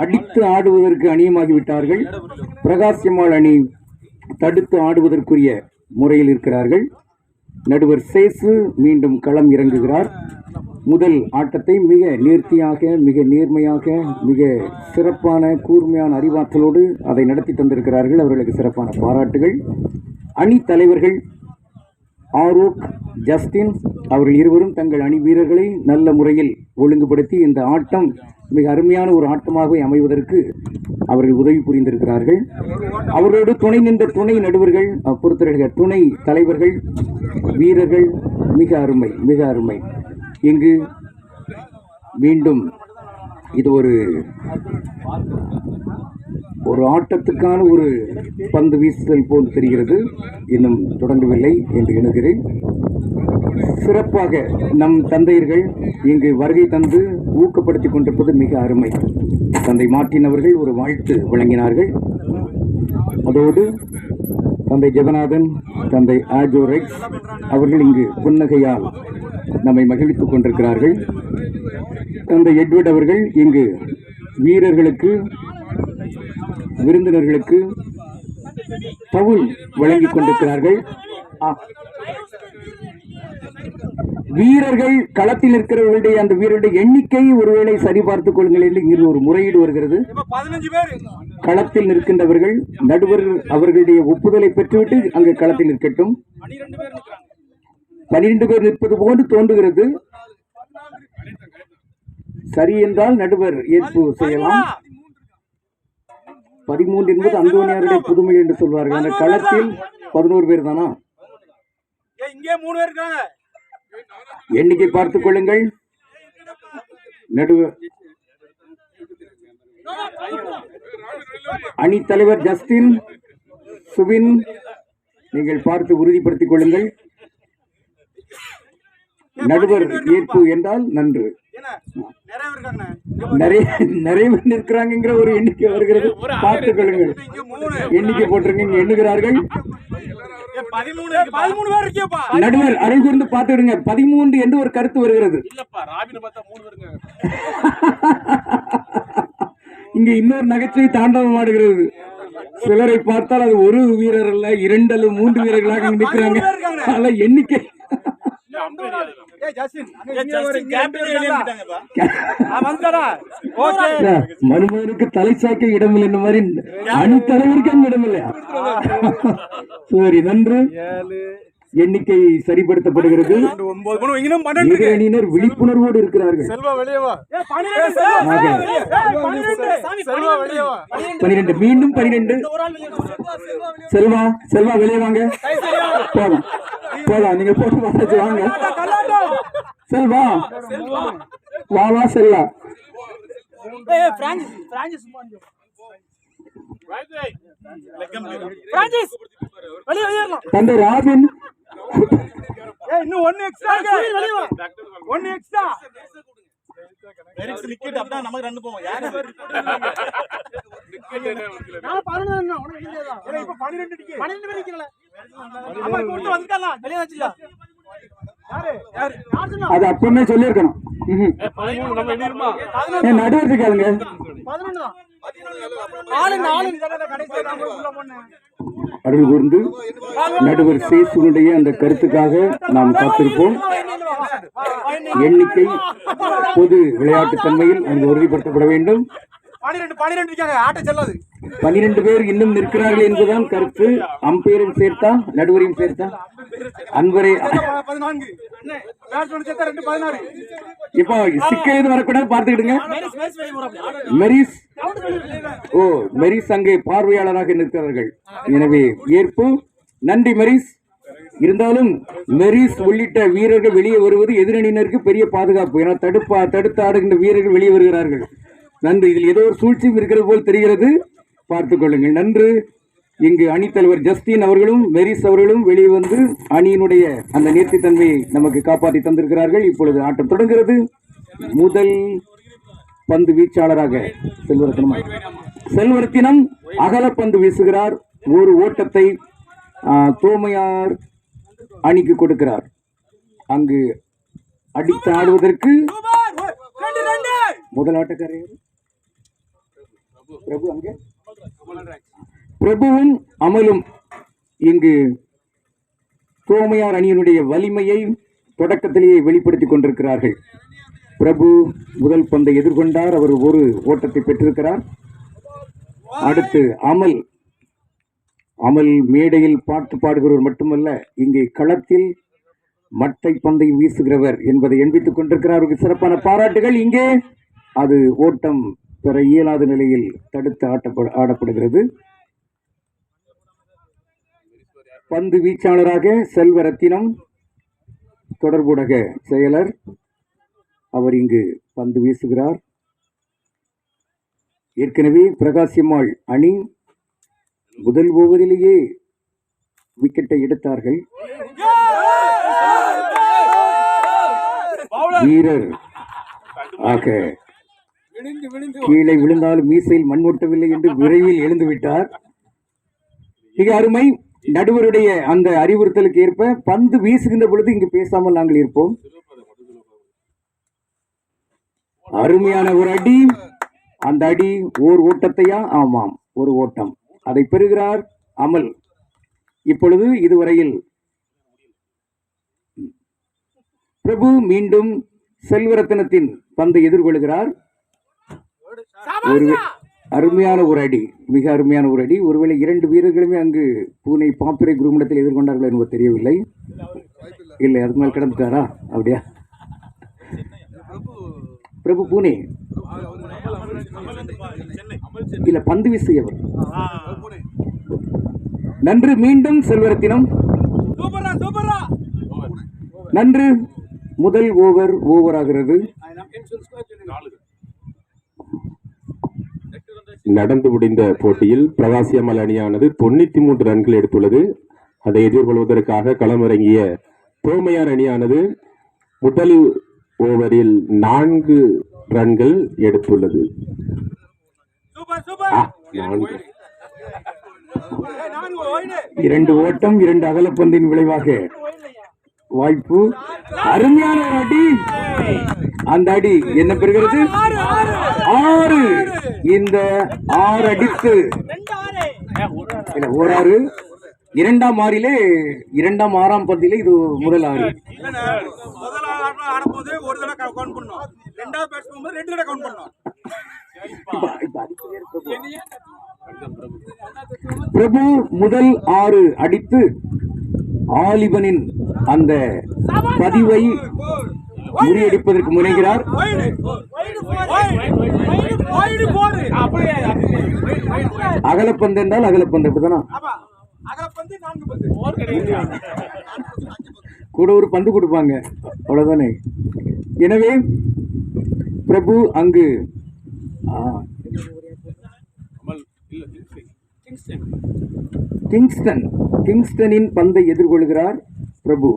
அடித்து ஆடுவதற்கு அணியமாகிவிட்டார்கள். பிரகாஷ் எம்மாள் அணி தடுத்து ஆடுவதற்குரிய முறையில் இருக்கிறார்கள். நடுவர் சேசு மீண்டும் களம் இறங்குகிறார். முதல் ஆட்டத்தை மிக நேர்த்தியாக, மிக நேர்மையாக, மிக சிறப்பான கூர்மையான அறிவாற்றலோடு அதை நடத்தி தந்திருக்கிறார்கள். அவர்களுக்கு சிறப்பான பாராட்டுகள். அணி தலைவர்கள் ஆரோக், ஜஸ்டின் அவர்கள் இருவரும் தங்கள் அணி வீரர்களை நல்ல முறையில் ஒழுங்குபடுத்தி இந்த ஆட்டம் மிக அருமையான ஒரு ஆட்டமாக அமைவதற்கு அவர்கள் உதவி புரிந்திருக்கிறார்கள். அவர்களோடு துணை நின்ற துணை நடுவர்கள், பொறுத்தவர்கள் துணை தலைவர்கள், வீரர்கள் மிக அருமை, மிக அருமை. இங்கு மீண்டும் இது ஒரு ஆட்டத்துக்கான ஒரு பந்து வீசுதல் போல் தெரிகிறது. இன்னும் தொடங்கவில்லை என்று எண்ணுகிறேன். சிறப்பாக நம் தந்தையர்கள் இங்கு வருகை தந்து ஊக்கப்படுத்திக் கொண்டிருப்பது மிக அருமை. தந்தை மார்ட்டின் அவர்கள் ஒரு வாழ்த்து வழங்கினார்கள். அதோடு தந்தை ஜெகநாதன், தந்தை ஆஜோ ரெக்ஸ் அவர்கள் இங்கு புன்னகையால் நம்மை மகிழ்வித்துக் கொண்டிருக்கிறார்கள். தந்தை எட்வர்ட் அவர்கள் இங்கு வீரர்களுக்கு, விருந்தினர்களுக்கு தவுல் வழங்கிக் கொண்டிருக்கிறார்கள். வீரர்கள் களத்தில் இருக்கிறவர்களுடைய அந்த வீரருடைய எண்ணிக்கையை ஒருவேளை சரிபார்த்துக் கொள்ளுங்கள் என்று இங்கு ஒரு முறையீடு வருகிறது. களத்தில் நிற்கின்றவர்கள் நடுவர் அவர்களுடைய ஒப்புதலை பெற்றுவிட்டு அங்கு களத்தில் நிற்கட்டும். 12 பேர் நிற்பது போன்று தோன்றுகிறது. சரி என்றால் நடுவர் ஏற்பு செய்யலாம். 13 என்பது அந்தோனியாருடைய புதுமை என்று சொல்வார்கள். அந்த களத்தில் 11 பேர் தானா? எண்ணிக்கை பார்த்துக் கொள்ளுங்கள். நடுவர் அணி தலைவர் ஜஸ்டின், சுபின் நீங்கள் பார்த்து உறுதிப்படுத்திக் கொள்ளுங்கள். நடுவர் ஏற்பு என்றால் நன்று. நிறைய பேர் நிற்கிறாங்கிற ஒரு எண்ணிக்கை வருகிறது. பார்த்துக் கொள்ளுங்கள். எண்ணிக்கை போட்டிருக்கீங்க, எண்ணுகிறார்கள். நடுவர் அறை கூர்ந்து பார்த்துடுங்க. 13 என்று ஒரு கருத்து வருகிறது. இங்க இன்னொரு நகைச்சுவை தாண்டவம் ஆடுகிறது. சிலரை பார்த்தால் அது ஒரு வீரர் அல்ல, 2 அல்லது 3 வீரர்களாக நிற்கிறாங்க. அதனால எண்ணிக்கை மருமகனுக்கு தலை சாய்க்க இடமில்லை என்ற மாதிரி அணி தலைவருக்கு அங்கு இடமில்லையா? சரி, நன்று. எண்ணிக்கை சரிப்படுத்தப்படுகிறது. அணியினர் விழிப்புணர்வோடு இருக்கிறார்கள். 12 மீண்டும் 12. செல்வா வெளியே வாங்க. போலாம் நீங்க போட்டு வாங்க. செல்வா வா வா செல்லா. தந்தை ராபின் இன்னும் ஒன்னு எக்ஸ்ட்ரா ஒன்னு எக்ஸ்ட்ரா விக்கெட் அப்படின்னா நமக்கு ரன் போவோம் யாரு நான் 11 உனக்கு இல்லையா இப்ப 12 டிக்கி 12 பேர் நிக்கல நம்ம கொண்டு வந்துட்டானா வெளிய வச்சிடலாம் யாரு யார் சொன்னா அது அப்பவே சொல்லிருக்கணும். 13 நம்ம எண்ணிருமா நடுவர் இருக்காதுங்க. 11 தான் 4 கடைசி நான் உள்ள போனேன். அருள் கூர்ந்து நடுவர் சேசுடைய அந்த கருத்துக்காக நாம் காத்திருப்போம். எண்ணிக்கை பொது விளையாட்டு தன்மையில் அங்கு உறுதிப்படுத்தப்பட வேண்டும். 12 இருக்காங்க ஆட்ட செல்லாது. 12 பேர் இன்னும் நிற்கிறார்கள் என்பதுதான் கருத்து. அம்பையரையும் சேர்த்தா நடுவரையும் சேர்த்தா அன்பரே 14 பேட்ஸ்மேன் சேர்த்தா 2 16 இப்போ சிக்கல் எதுவும் வரக்கூடாது பார்த்துக்கிடுங்க. மெரிஸ் ஓ மெரிஸ் அங்கே பார்வையாளராக நிற்கிறார்கள். எனவே ஏற்பு. நன்றி மெரிஸ். இருந்தாலும் மெரிஸ் உள்ளிட்ட வீரர்கள் வெளியே வருவது எதிரணியினருக்கு பெரிய பாதுகாப்பு. ஏன்னா தடுத்து ஆடுகின்ற வீரர்கள் வெளியே வருகிறார்கள். நன்று. இதில் ஏதோ ஒரு சூழ்ச்சியும் இருக்கிறது போல் தெரிகிறது. பார்த்துக் கொள்ளுங்கள். நன்று. இங்கு அணித்தலைவர் ஜஸ்டின் அவர்களும் மெரிஸ் அவர்களும் வெளியே வந்து அணியினுடைய அந்த நேர்த்தித்தன்மையை நமக்கு காப்பாற்றி தந்திருக்கிறார்கள். இப்பொழுது ஆட்டம் தொடங்குகிறது. முதல் பந்து வீச்சாளராக செல்வரத்தினம் அகலப்பந்து வீசுகிறார். ஒரு ஓட்டத்தை தோமையார் அணிக்கு கொடுக்கிறார். அங்கு அடித்து ஆடுவதற்கு முதல் ஆட்டக்காரர் பிரபு. அங்கே பிரபுவும் அமலும் இங்கு தோமையார் அணியினுடைய வலிமையை தொடக்கத்திலேயே வெளிப்படுத்திக் கொண்டிருக்கிறார்கள். பிரபு முதல் பந்தை எதிர்கொண்டார். அவர் ஒரு ஓட்டத்தை பெற்றிருக்கிறார். அடுத்து அமல் மேடையில் பாட்டு பாடுகிறவர் மட்டுமல்ல, இங்கே களத்தில் மட்டை பந்தை வீசுகிறவர் என்பதை எண்பித்துக் கொண்டிருக்கிறார். சிறப்பான பாராட்டுகள். இங்கே அது ஓட்டம் பெற இயலாத நிலையில் தடுத்து ஆடப்படுகிறது. பந்து வீச்சாளராக செல்வரத்தினம், தொடர்புடக செயலர் அவர் இங்கு பந்து வீசுகிறார். ஏற்கனவே பிரகாசியம்மாள் அணி முதல் ஓவரிலேயே விக்கெட்டை எடுத்தார்கள். வீரர் ஆக கீழே விழுந்தாலும் மீசையில் மண் ஒட்டவில்லை என்று விரைவில் எழுந்துவிட்டார். மிக அருமை. நடுவருடைய அந்த அறிவுறுத்தலுக்கு ஏற்ப பந்து வீசுகின்ற பொழுது இங்கு பேசாமல் நாங்கள் இருப்போம். அருமையான ஒரு அடி. அந்த அடி ஓர் ஓட்டத்தையா? ஆமாம், ஒரு ஓட்டம். அதை பெறுகிறார் அமல். இப்பொழுது இதுவரையில் பிரபு மீண்டும் செல்வரத்தினத்தின் பந்தை எதிர்கொள்கிறார். ஒரு அருமையான ஒரு அடி, மிக அருமையான ஒரு அடி. ஒருவேளை 2 வீரர்களுமே அங்கு பூனை பாப்பிரை குருமணத்தில் எதிர்கொண்டார்கள் என்பது தெரியவில்லை. இல்லை, அதுக்கு மேல் கிடந்துட்டாரா? அப்படியா? பிரபு பூனே இல்ல, பந்து வீசியவர். நன்று. மீண்டும் செல்வரத்தினம் நன்று. முதல் ஓவராகிறது. நடந்து முடிந்த போட்டியில் பிரகாசியம்மாள் அணியானது 93 ரன்கள் எடுத்துள்ளது. அதை எதிர்கொள்வதற்காக களமிறங்கிய தோமையார் அணியானது முதல் ஓவரில் 4 ரன்கள் எடுத்துள்ளது. 2 ஓட்டம், 2 அகலப்பந்தின் விளைவாக வாய்ப்பு. அருமையான ஒரு அடி. அந்த அடி என்ன பெறுகிறது? 6. இந்த 6 அடித்து ஒரு 6 இரண்டாம் ஆறிலே, 2ஆம் 6ஆம் பந்திலே இது முதல் 6. பிரபு முதல் 6 அடித்து ஆலிபனின் அந்த பதிவை முறியடிப்பதற்கு முனைகிறார். அகலப்பந்து என்றால் அகலப்பந்து அப்படிதானா? கூட ஒரு பந்து கொடுப்பாங்க, அவ்வளவுதானே? எனவே பிரபு அங்கு கிங்ஸ்டனின் பந்தை எதிர்கொள்கிறார் பிரபு.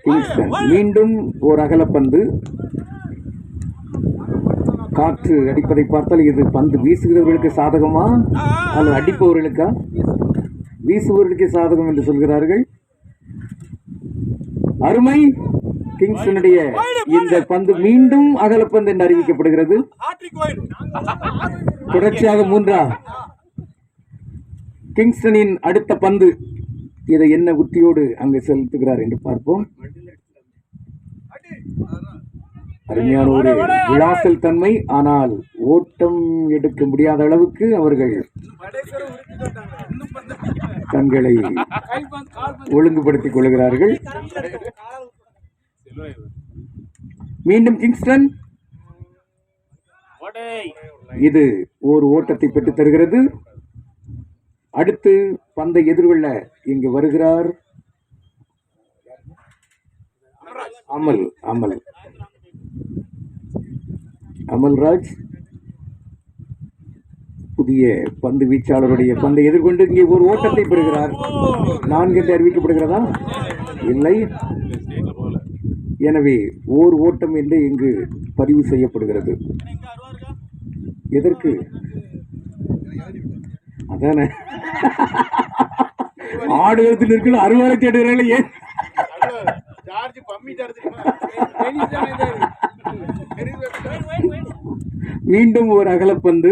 கிங்ஸ்டன் மீண்டும் ஒரு அகலப்பந்து. காற்று அடிப்பதை பார்த்தால் இது பந்து வீசுகிறவர்களுக்கு சாதகமா அல்லது அடிப்பவர்களுக்கா? வீசுபவர்களுக்கு சாதகம் என்று சொல்கிறார்கள். அருமை. கிங்ஸ்டனுடைய இந்த பந்து மீண்டும் அகலப்பந்து என்று அறிவிக்கப்படுகிறது. தொடர்ச்சியாக மூன்றா கிங்ஸ்டனின் அடுத்த பந்து. இதை என்ன உத்தியோடு அங்கு செலுத்துகிறார் என்று பார்ப்போம். அருமையான ஒரு விளாசல் தன்மை, ஆனால் ஓட்டம் எடுக்க முடியாத அளவுக்கு அவர்கள் தங்களை ஒழுங்குபடுத்திக் கொள்கிறார்கள். மீண்டும் கிங்ஸ்டன். இது ஒரு ஓட்டத்தை பெற்றுத் தருகிறது. அடுத்து பந்தை எதிர்கொள்ள இங்கு வருகிறார் அமல்ராஜ். புதிய பந்து வீச்சாளருடைய பந்தை எதிர்கொண்டு இங்கே ஒரு ஓட்டத்தை பெறுகிறார். 4 என்று அறிவிக்கப்படுகிறதா? இல்லை. எனவே ஓர் ஓட்டம் என்று இங்கு பதிவு செய்யப்படுகிறது. எதற்கு? அதானே ஆடுகளத்தில் இருக்கிற அறுவாலை தேடுகிறார்கள். ஏன் மீண்டும் ஒரு அகலப்பந்து.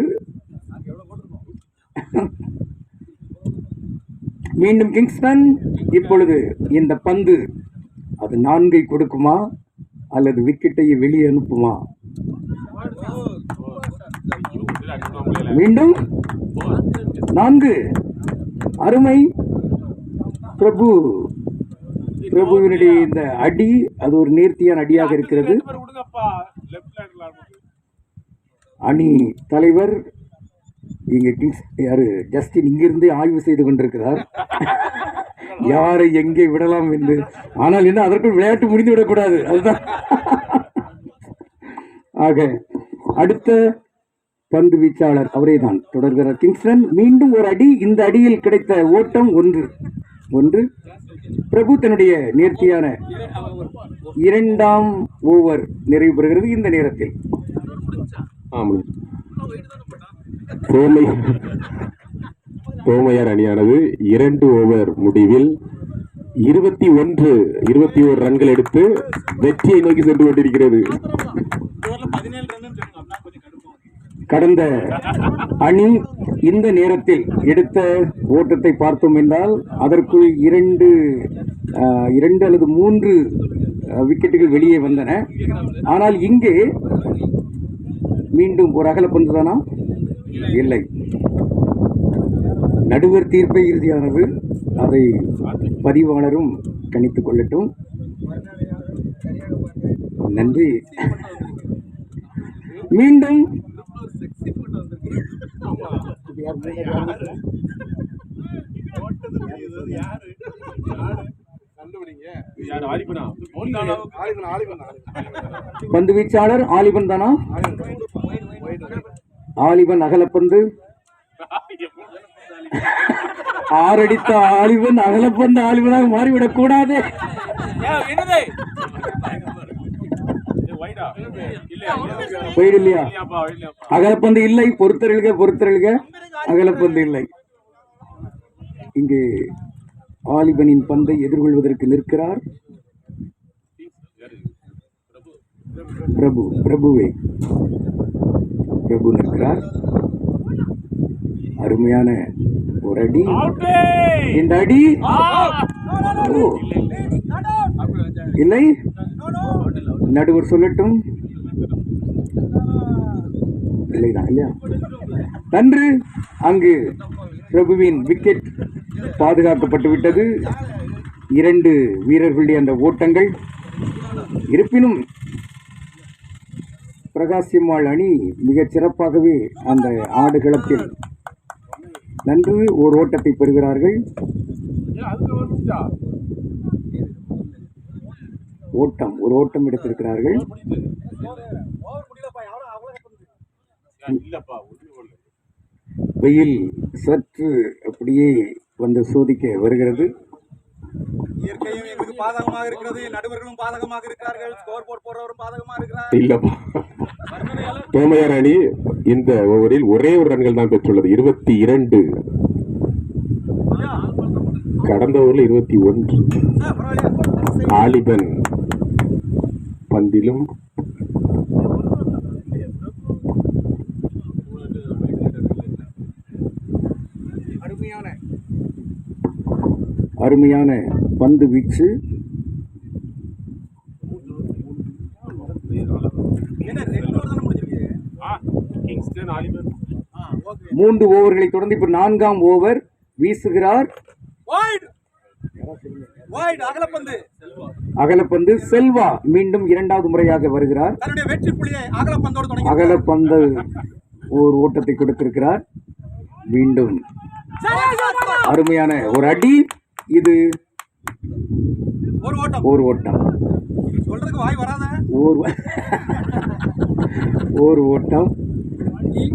மீண்டும் கிங்ஸ்டன். இப்பொழுது இந்த பந்து அது 4 கொடுக்குமா அல்லது விக்கெட்டை வெளியே அனுப்புமா? மீண்டும் 4. அருமை. பிரபுவினுடைய இந்த அடி அது ஒரு நேர்த்தியான அடியாக இருக்கிறது. அணி தலைவர் இங்க யாரு ஜஸ்டின் இங்கிருந்து ஆய்வு செய்து கொண்டிருக்கிறார், யாரை எங்கே விடலாம் என்று. ஆனால் என்ன, அதற்குள் விளையாட்டு முடிந்து விடக்கூடாது, அதுதான். ஆக அடுத்த பந்து வீச்சாளர் அவரே தான் தொடர்கிறார் கிங்ஸ்டன். மீண்டும் ஒரு அடி. இந்த அடியில் கிடைத்த ஓட்டம் 1. பிரபு தன்னுடைய நேர்த்தியான 2ஆம் ஓவர் நிறைவு பெறுகிறது இந்த நேரத்தில். தோமையார் அணியானது 2 ஓவர் முடிவில் 21 ரன்கள் எடுத்து வெற்றியை நோக்கி சென்று கொண்டிருக்கிறது. கடந்த அணி இந்த நேரத்தில் எடுத்த ஓட்டத்தை பார்த்தோம் என்றால் அதற்குள் 2 அல்லது 3 விக்கெட்டுகள் வெளியே வந்தன. ஆனால் இங்கே மீண்டும் ஒரு அகலப்பந்து தானா? இல்லை. நடுவர் தீர்ப்பை இறுதியானது, அதை பதிவாளரும் கணித்துக் கொள்ளட்டும். நன்றி. மீண்டும் பந்து வீச்சாளர் ஆலிபன் தானா? ஆலிபன் அகலப்பந்து. 6 அடித்த ஆலிபன் அகலப்பந்து ஆலிபனாக மாறிவிடக் கூடாது. இல்லையா? அகலப்பந்து இல்லை. பொறுத்தருள்க. அகலப்பந்து இல்லை. இங்கே ஆலிபனின் பந்தை எதிர்கொள்வதற்கு நிற்கிறார் பிரபு நிற்கிறார். அருமையான ஒரு அடி. இந்த அடி இல்லை. நடுவர் சொல்லட்டும். இல்லைதான், இல்லையா? நன்று. அங்கு பிரபுவின் விக்கெட் பாதுகாக்கப்பட்டு விட்டது. 2 வீரர்களுடைய அந்த ஓட்டங்கள். இருப்பினும் பிரகாசிம்மாள் அணி மிகச் சிறப்பாகவே அந்த ஆடுகளத்தில் நன்று ஒரு ஓட்டத்தை பெறுகிறார்கள். ஒரு ஓட்டம் எடுத்திருக்கிறார்கள். வெயில் சற்று அப்படியே வந்து சோதிக்க வருகிறது. இயற்கையும் எங்களுக்கு பாதகமாக இருக்கிறது, நடுவர்களும் பாதகமாக இருக்கிறார்கள், ஸ்கோர் போர்ட் போடுறவரும் பாதகமாக இருக்கிறார். இல்லப்பா, தோமையார் அணி இந்த ஓவரில் ஒரே ஒரு ரன்கள் தான் பெற்றுள்ளது, 22. கடந்த ஓவரில் 21. ஆலிபன் பந்திலும் அருமையான பந்து வீச்சு. மூன்று ஓவர்களை தொடர்ந்து இப்ப 4ஆம் ஓவர் வீசுகிறார். அகலப்பந்து செல்வா மீண்டும் 2வது முறையாக வருகிறார். அகலப்பந்து ஒரு ஓட்டத்தை கொடுத்திருக்கிறார். மீண்டும் அருமையான ஒரு அடி. இது ஒரு ஓட்டம், ஒரு ஓட்டம்.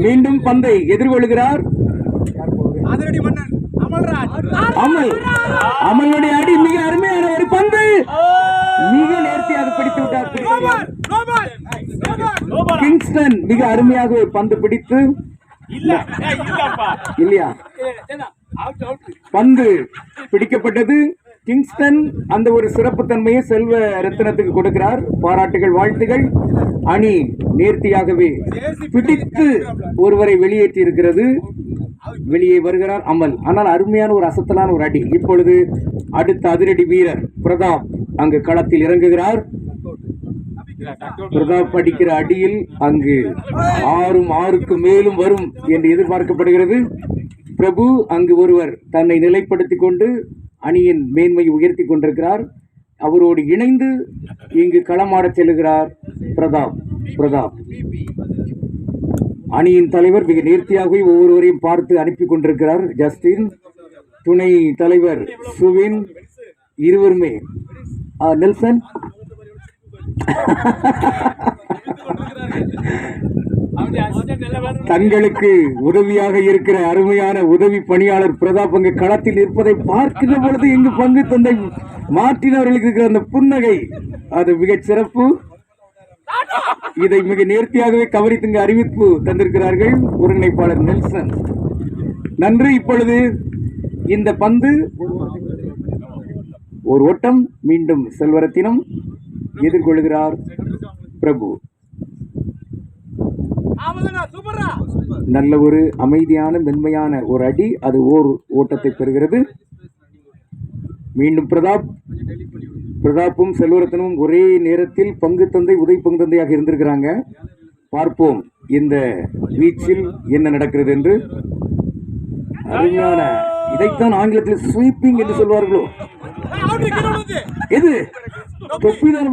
மீண்டும் பந்தை எதிர்கொள்கிறார். அமல், அமலுடைய அடி மிக அருமையான ஒரு பந்து, மிக நேர்த்தியாக பிடித்து விட்டார். கிங்ஸ்டன் மிக அருமையாக ஒரு பந்து பிடித்து இல்லையா, பந்து பிடிக்கப்பட்டது. கிங்ஸ்டன் அந்த ஒரு சிறப்பு தன்மையை செல்வ ரத்தினத்துக்கு கொடுக்கிறார். பாராட்டுகள், வாழ்த்துகள். அணி நேர்த்தியாகவே பிடித்து ஒருவரை வெளியேற்றி இருக்கிறது. வெளியே வருகிறார் அமல். ஆனால் அருமையான ஒரு அசத்தலான ஒரு அடி. இப்பொழுது அடுத்த அதிரடி வீரர் பிரதாப் அங்கு களத்தில் இறங்குகிறார். பிரதாப் அடிக்கிற அடியில் அங்கு 6க்கு மேலும் வரும் என்று எதிர்பார்க்கப்படுகிறது. பிரபு அங்கு ஒருவர் தன்னை நிலைப்படுத்திக் கொண்டு அணியின் மேன்மையை உயர்த்தி கொண்டிருக்கிறார். அவரோடு இணைந்து இங்கு களமாடச் செல்லுகிறார் பிரதாப். அணியின் தலைவர் மிக நேர்த்தியாகவே ஒவ்வொருவரையும் பார்த்து அனுப்பி கொண்டிருக்கிறார். ஜஸ்டின், துணை தலைவர் சுவின், இருவருமே நெல்சன் தங்களுக்கு உதவியாக இருக்கிற அருமையான உதவி பணியாளர் பிரதாப் அங்கு களத்தில் இருப்பதை பார்க்கிற பொழுது இங்கு பங்கு தந்தை மாற்றினவர்களுக்கு இருக்கிற அந்த புன்னகை அது மிகச் சிறப்பு. இதை மிக நேர்த்தியாகவே கவனித்து அறிவிப்பு தந்திருக்கிறார்கள் ஒருங்கிணைப்பாளர் நெல்சன். நன்றி. இப்பொழுது இந்த பந்து ஒரு ஓட்டம். மீண்டும் செல்வரத்தினம் எதிர்கொள்கிறார் பிரபு. நல்ல ஒரு அமைதியான மென்மையான ஒரு அடி, அது ஓர் ஓட்டத்தை பெறுகிறது. மீண்டும் பிரதாப்பும் செல்வரத்தனும் ஒரே நேரத்தில் பங்கு தந்தை உதவி பங்கு தந்தையாக இருந்திருக்கிறாங்க. பார்ப்போம் இந்த வீச்சில் என்ன நடக்கிறது என்று. அருமையான, இதைத்தான் ஆங்கிலத்தில் ஸ்வீப்பிங் என்று சொல்வார்களோ. எது தொப்பிதான்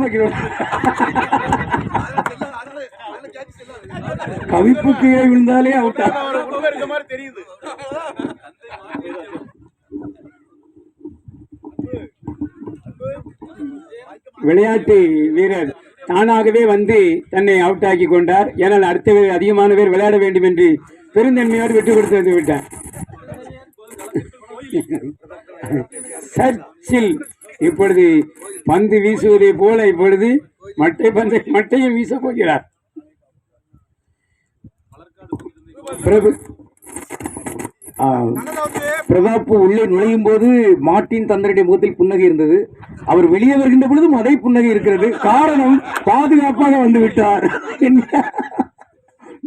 கவிப்பு கீழே விழுந்தாலே அவுட்டா. விளையாட்டு வீரர் தானாகவே வந்து தன்னை அவுட் ஆக்கி கொண்டார். ஏனால் அடுத்த அதிகமான பேர் விளையாட வேண்டும் என்று பெருந்தன்மையோடு விட்டு கொடுத்து வந்து விட்டார். சர்ச்சில் இப்பொழுது பந்து வீசுவதை போல இப்பொழுது மட்டையும் வீச போகிறார். பிரதாப் உள்ளே நுழையும் போது மார்ட்டின் தந்தருடைய முகத்தில் புன்னகை இருந்தது. அவர் வெளியே வருகின்ற பொழுதும் அதே புன்னகை இருக்கிறது. காரணம், பாதுகாப்பாக வந்து விட்டார்.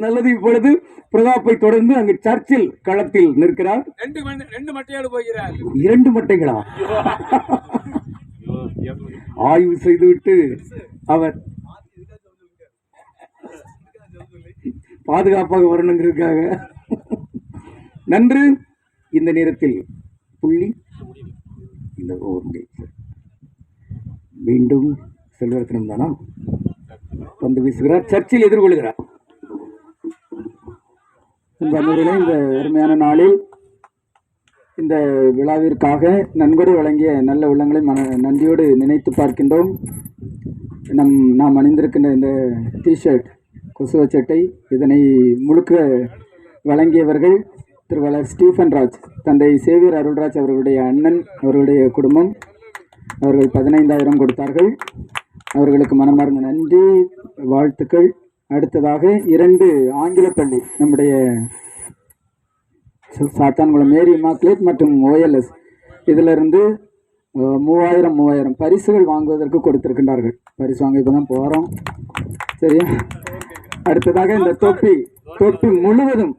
நல்லது. இப்பொழுது பிரதாப்பை தொடர்ந்து அங்கு சர்ச்சில் களத்தில் நிற்கிறார். 2 மட்டையோடு போகிறார். 2 மட்டைகளா? ஆய்வு செய்துவிட்டு அவர் பாதுகாப்பாக வரணுங்கிறதுக்காக. நன்று. இந்த நேரத்தில் புள்ளி இந்த ஓவர். மீண்டும் செல்வரத்னம் தானா பந்து வீசுகிறார். சர்ச்சில் எதிர்கொள்கிறார். இந்த அருமையான நாளில் இந்த விழாவிற்காக நன்கொடை வழங்கிய நல்ல உள்ளங்களை நன்றியோடு நினைத்து பார்க்கின்றோம். நாம் அணிந்திருக்கின்ற இந்த டிஷர்ட் கொசுவச்சட்டை. இதனை முழுக்க வழங்கியவர்கள் திருவாளர் ஸ்டீஃபன் ராஜ், தந்தை சேவியர் அருள்ராஜ் அவர்களுடைய அண்ணன், அவர்களுடைய குடும்பம். அவர்கள் 15,000 கொடுத்தார்கள். அவர்களுக்கு மனமார்ந்த நன்றி, வாழ்த்துக்கள். அடுத்ததாக 2 ஆங்கில பள்ளி, நம்முடைய சாத்தான்குளம் மேரி இமாக்குலேட் மற்றும் OLS, இதிலிருந்து 3000 பரிசுகள் வாங்குவதற்கு கொடுத்திருக்கின்றார்கள். பரிசு வாங்க இப்போ தான் போகிறோம். சரியா? அடுத்ததாக இந்த தொப்பி முழுவதும்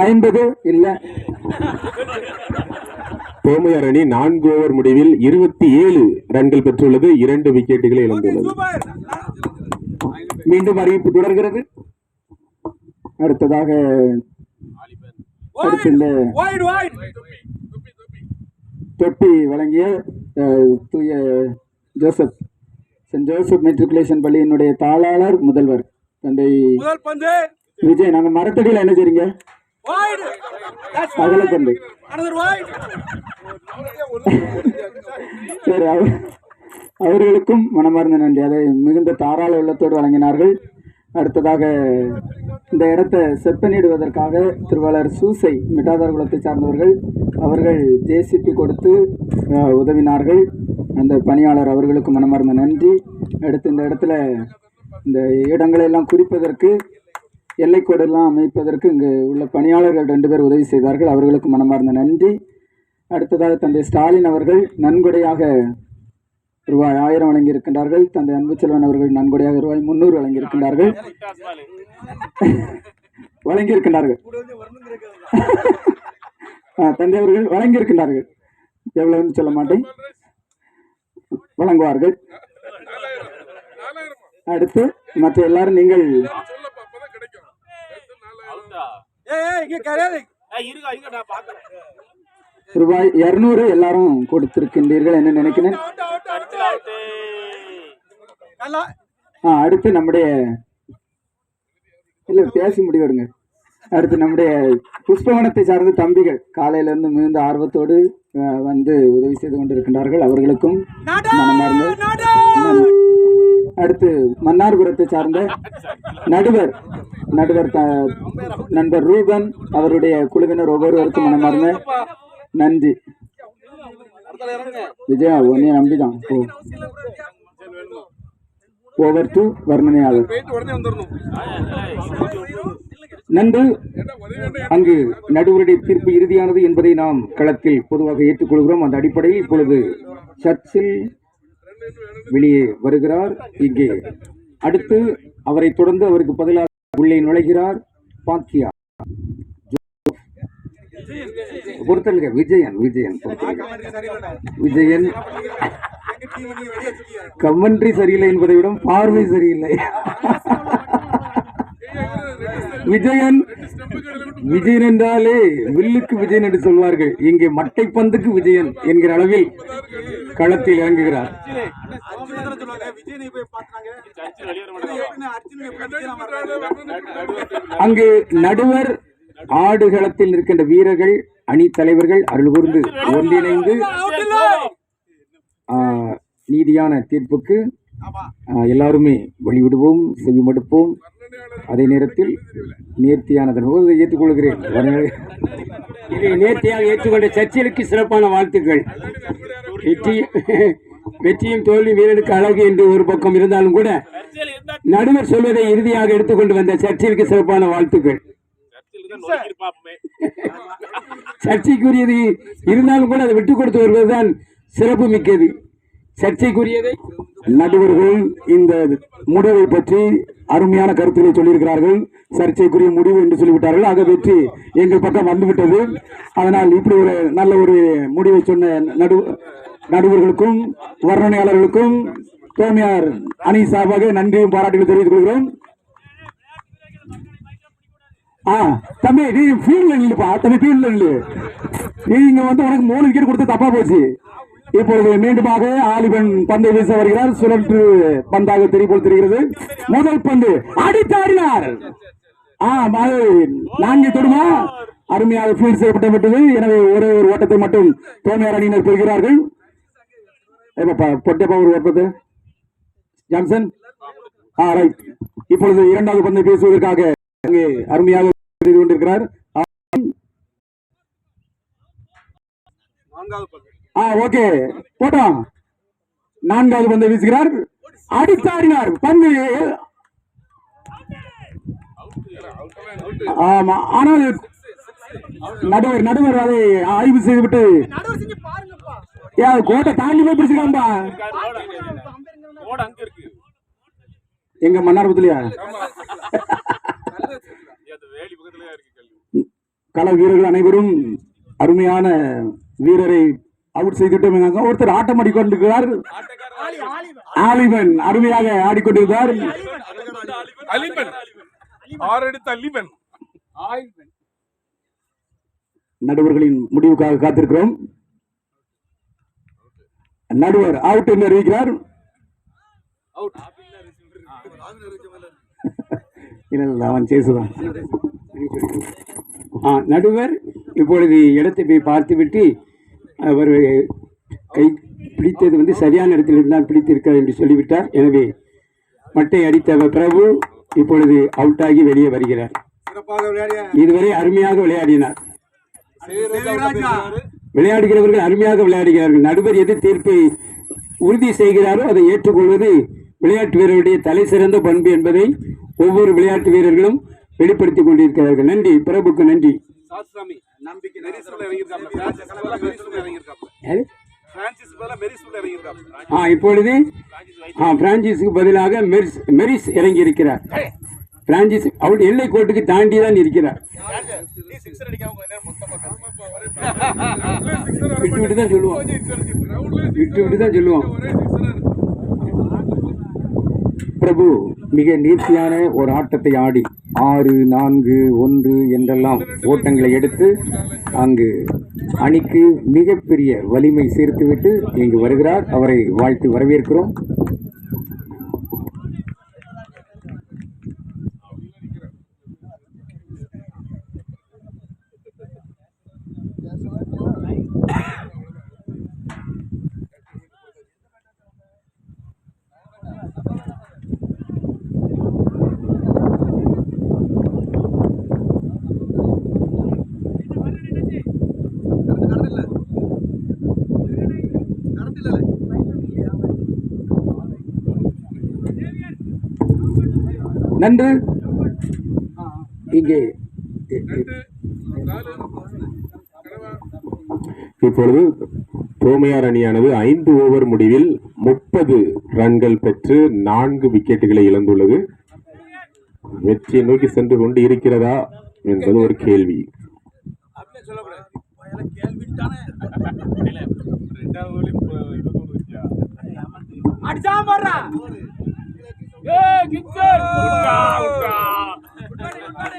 50 இல்லை, தோமையார் அணி 4 ஓவர் முடிவில் 27 ரன்கள் பெற்றுள்ளது. 2 விக்கெட்டுகளை இழந்துள்ளது. மீண்டும் அறிவிப்பு தொடர்கிறது. அடுத்ததாக இந்த தொப்பி வழங்கிய தூய ஜோசப், சென்ட் ஜோசப் மெட்ரிகுலேஷன் பள்ளியினுடைய தாளாளர், முதல்வர் தந்தை விஜய். நாங்க மரத்தடியில் என்ன செய்றீங்க? அகலப்பந்து. சரி, அவர்களுக்கும் மனமார்ந்த நன்றி. அதை மிகுந்த தாராள உள்ளத்தோடு வழங்கினார்கள். அடுத்ததாக இந்த இடத்தை செப்பனிடுவதற்காக திருவாளர் சூசை, மிட்டாதார் குலத்தை சார்ந்தவர்கள், அவர்கள் JCP கொடுத்து உதவினார்கள். அந்த பணியாளர் அவர்களுக்கு மனமார்ந்த நன்றி. அடுத்து இந்த இடத்துல இந்த இடங்களை எல்லாம் குறிப்பதற்கு, எல்லைக்கோடெல்லாம் அமைப்பதற்கு இங்கு உள்ள பணியாளர்கள் 2 பேர் உதவி செய்தார்கள். அவர்களுக்கு மனமார்ந்த நன்றி. அடுத்ததாக தந்தை ஸ்டாலின் அவர்கள் நன்கொடையாக ரூபாய் 1000 வழங்கியிருக்கின்றார்கள். தந்தை அன்புச்செல்வன் அவர்கள் நன்கொடையாக ரூபாய் 300 வழங்கியிருக்கின்றார்கள். தந்தை அவர்கள் வழங்கியிருக்கின்றார்கள். எவ்வளவுன்னு சொல்ல மாட்டேன், வழங்குவார்கள். அடுத்து மற்ற எல்லாரும் நீங்கள் ரூபாய் 200 எல்லாரும் கொடுத்திருக்கின்றீர்கள் என்று நினைக்கிறேன். அடுத்து நம்முடைய இல்ல பேசி முடிவெடுங்க. அடுத்து நம்முடைய புஷ்பவனத்தை சார்ந்த தம்பிகள் காலையில இருந்து மிகுந்த ஆர்வத்தோடு வந்து உதவி செய்து கொண்டிருக்கின்றார்கள். அவர்களுக்கும் மனமார்ந்த. அடுத்து மன்னார்புரத்தை சார்ந்த நடுவர் நண்பர் ரூபன், அவருடைய குழுவினர் ஒவ்வொருவருக்கும் மனமார்ந்த நன்றி. விஜயா உன்னை நம்பிதான். ஓவர் டு வர்ணனையாளர் நன்று. அங்கு நடுவருடைய தீர்ப்பு இறுதியானது என்பதை நாம் களத்தில் பொதுவாக ஏற்றுக்கொள்கிறோம். அந்த அடிப்படையில் இப்பொழுது சர்ச்சில் வெளியே வருகிறார். இங்கே அடுத்து அவரை தொடர்ந்து அவருக்கு பதிலாக உள்ளே நுழைகிறார் பாக்கியா பொறுத்தல்க விஜயன் கமெண்ட்ரி சரியில்லை என்பதை விட பார்வை சரியில்லை. விஜயன் என்றாலே வில்லுக்கு விஜயன் என்று சொல்வார்கள். இங்கே மட்டை பந்துக்கு விஜயன் என்கிற அளவில் களத்தில் இறங்குகிறார். அங்கு நடுவர் ஆடுகளத்தில் இருக்கின்ற வீரர்கள், அணி தலைவர்கள் அருள் கூர்ந்து ஒன்றிணைந்து நீதியான தீர்ப்புக்கு எல்லாருமே வழிவிடுவோம், செவிமடுப்போம். அதே நேரத்தில் நேர்த்தியானதன் போது ஏற்றுக்கொள்கிறேன். இதை நேர்த்தியாக ஏற்றுக்கொண்ட சர்ச்சைக்கு சிறப்பான வாழ்த்துக்கள். வெற்றியும் தோல்வி வீரனுக்கு அழகு என்று ஒரு பக்கம் இருந்தாலும் கூட நடுவர் சொல்வதை இறுதியாக எடுத்துக்கொண்டு வந்த சர்ச்சைக்கு சிறப்பான வாழ்த்துக்கள். சர்ச்சைக்குரியது இருந்தாலும் கூட அதை விட்டுக் கொடுத்து வருவதுதான் சிறப்பு மிக்கது. சர்ச்சைக்குரியதை நடுவர்கள் இந்த முடிவை பற்றி அருமையான கருத்துக்களை சொல்லியிருக்கிறார்கள். சர்ச்சைக்குரிய முடிவு என்று சொல்லிவிட்டார்கள். ஆக வெற்றி எங்கள் பக்கம் வந்துவிட்டது. அதனால் இப்படி ஒரு நல்ல ஒரு முடிவை சொன்ன நடுவர்களுக்கும் வர்ணனையாளர்களுக்கும் தோமையார் அணி சார்பாக நன்றியும் பாராட்டுகள் தெரிவித்துக் கொள்கிறோம். தம்பி நீ ஃபீல்ட்ல நில்லுப்பா. தம்பி ஃபீல்ட்ல நில்லு. நீங்க வந்து உனக்கு 3 விக்கெட் கொடுத்து தப்பா போச்சு. இப்பொழுது மீண்டுமாக ஆலிபன் பந்தை வீச வருகிறார். சுழற்று பந்தாக தெரிவிப்போல் தெரிகிறது. முதல் பந்து அடித்தாடினார். 4 தொடுமா அருமையாக ஃபீல்ட் செய்யப்பட்டு விட்டது. எனவே ஒரே ஒரு ஓட்டத்தை மட்டும் தோமையார் அணியினர் பெறுகிறார்கள். பொட்டப்பா ஒரு ஓட்டத்தை ஜான்சன் ரைட். இப்பொழுது இரண்டாவது பந்தை பேசுவதற்காக அங்கே அருமையாக செய்து கொண்டிருக்கிறார். ஓகே போட்டோம். நான்காவது பந்தை வீசுகிறார், அடித்தாடினார் பந்து. ஆமா, ஆனால் நடுவர் அதை ஆய்வு செய்துவிட்டு கோட்டை தாண்டி போய் பிடிச்சிருக்காம்பா. எங்க மன்னார்புரத்துலயா? கள வீரர்கள் அனைவரும் அருமையான வீரரை அவுட் செய்துவிட்டோம். ஒருத்தர் ஆட்டம் ஆடிக்கொண்டிருக்கிறார். ஆலிமன் அருமையாக ஆடிக்கொண்டிருக்கிறார். நடுவர்களின் முடிவுக்காக காத்திருக்கிறோம். நடுவர் அவுட் என்று அறிவிக்கிறார். அவன் சேசுதான். நடுவர் இப்பொழுது இடத்தை போய் பார்த்துவிட்டு அவர் கை பிடித்தது சரியான இடத்தில் இருந்தால் பிடித்திருக்கிறார் என்று சொல்லிவிட்டார். எனவே மட்டை அடித்த பிரபு இப்பொழுது அவுட் ஆகி வெளியே வருகிறார். இதுவரை அருமையாக விளையாடினார். விளையாடுகிறவர்கள் அருமையாக விளையாடுகிறார்கள். நடுவர் எது தீர்ப்பை உறுதி செய்கிறாரோ அதை ஏற்றுக்கொள்வது விளையாட்டு வீரருடைய தலை சிறந்த பண்பு என்பதை ஒவ்வொரு விளையாட்டு வீரர்களும் வெளிப்படுத்திக் கொண்டிருக்கிறார்கள். நன்றி பிரபுக்கு நன்றி. இப்பொழுது பிரான்சிஸ்க்கு பதிலாக மெரிஸ் இறங்கி இருக்கிறார். பிரான்சிஸ் அவர் எல்லை கோட்டுக்கு தாண்டி தான் இருக்கிறார். விட்டு தான் சொல்லுவோம். பிரபு மிக நேர்த்தியான ஒரு ஆட்டத்தை ஆடி 6-4-1 என்றெல்லாம் ஓட்டங்களை எடுத்து அங்கு அணிக்கு மிகப்பெரிய வலிமை சேர்த்துவிட்டு இங்கு வருகிறார். அவரை வாழ்த்து வரவேற்கிறோம். நன்று. இங்கே இப்பொழுது தோமையார் அணியானது 5 ஓவர் முடிவில் 30 ரன்கள் பெற்று 4 விக்கெட்டுகளை இழந்துள்ளது. வெற்றியை நோக்கி சென்று கொண்டு இருக்கிறதா என்பது ஒரு கேள்வி.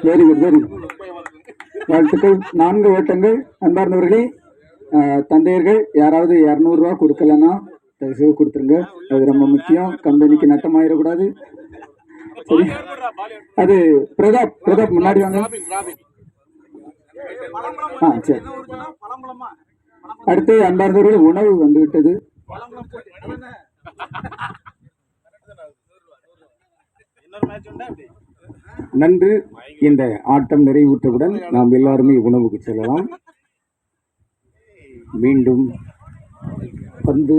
Very good, very good. வாழ்த்துக்கள். 4 ஓட்டங்கள். அன்பார்ந்தவர்களே, தந்தையர்கள் யாராவது 200 ரூபா கொடுக்கலன்னா தயவுசெய்து கொடுத்துருங்க. அது ரொம்ப முக்கியம். கம்பெனிக்கு நட்டமாயிடக்கூடாது. சரி, அது பிரதாப் முன்னாடி வாங்க. சரி. அடுத்து அன்பார்ந்தவர்கள் உணவு வந்துவிட்டது. நன்று. இந்த ஆட்டம் நிறைவுற்றவுடன் நாம் எல்லாருமே உணவுக்கு செல்லலாம். மீண்டும் பந்து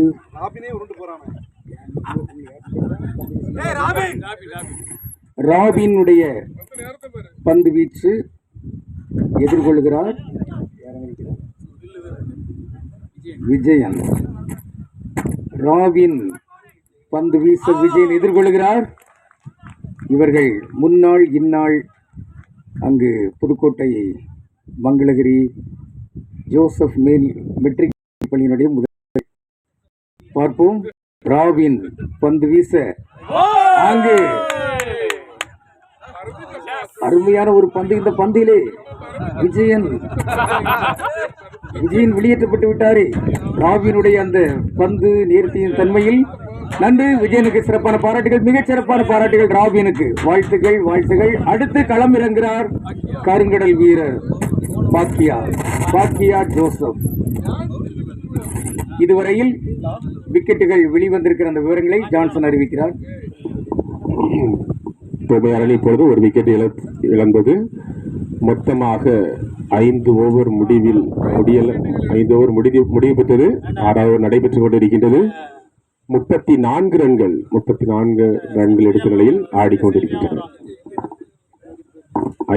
ராபினுடைய பந்து வீச்சு எதிர்கொள்கிறார் விஜயன். ராபின் பந்து வீச விஜயன் எதிர்கொள்கிறார். இவர்கள் முன்னாள் இந்நாள் அங்கு புதுக்கோட்டை மங்களகிரி ஜோசப் மேல் மெட்ரிக் பள்ளியினுடைய முதல். பார்ப்போம். ராபின் பந்து வீச அங்கு அருமையான ஒரு பந்து. இந்த பந்திலே விஜயன் வெளியேற்றப்பட்டு விட்டாரே. ராபினுடைய அந்த பந்து நேர்த்தியின் தன்மையில் நன்றி. விஜயனுக்கு சிறப்பான பாராட்டுகள், மிகச் சிறப்பான பாராட்டுகள் ராபினுக்கு. வாழ்த்துக்கள், வாழ்த்துக்கள். அடுத்து களம் இறங்குகிறார் கருங்கடல் வீரர் பாக்கியா ஜோசப். இதுவரையில் விக்கெட்டுகள் வெளிவந்திருக்கிற அந்த விவரங்களை ஜான்சன் அறிவிக்கிறார். தோமையார் அணி இப்பொழுது ஒரு விக்கெட் இழந்தது. மொத்தமாக 5 ஓவர் முடிவு பெற்றது. 6வது நடைபெற்றுக் கொண்டிருக்கின்றது. 34 ரன்கள் எடுத்த நிலையில் ஆடிக்கொண்டிருக்கின்றன.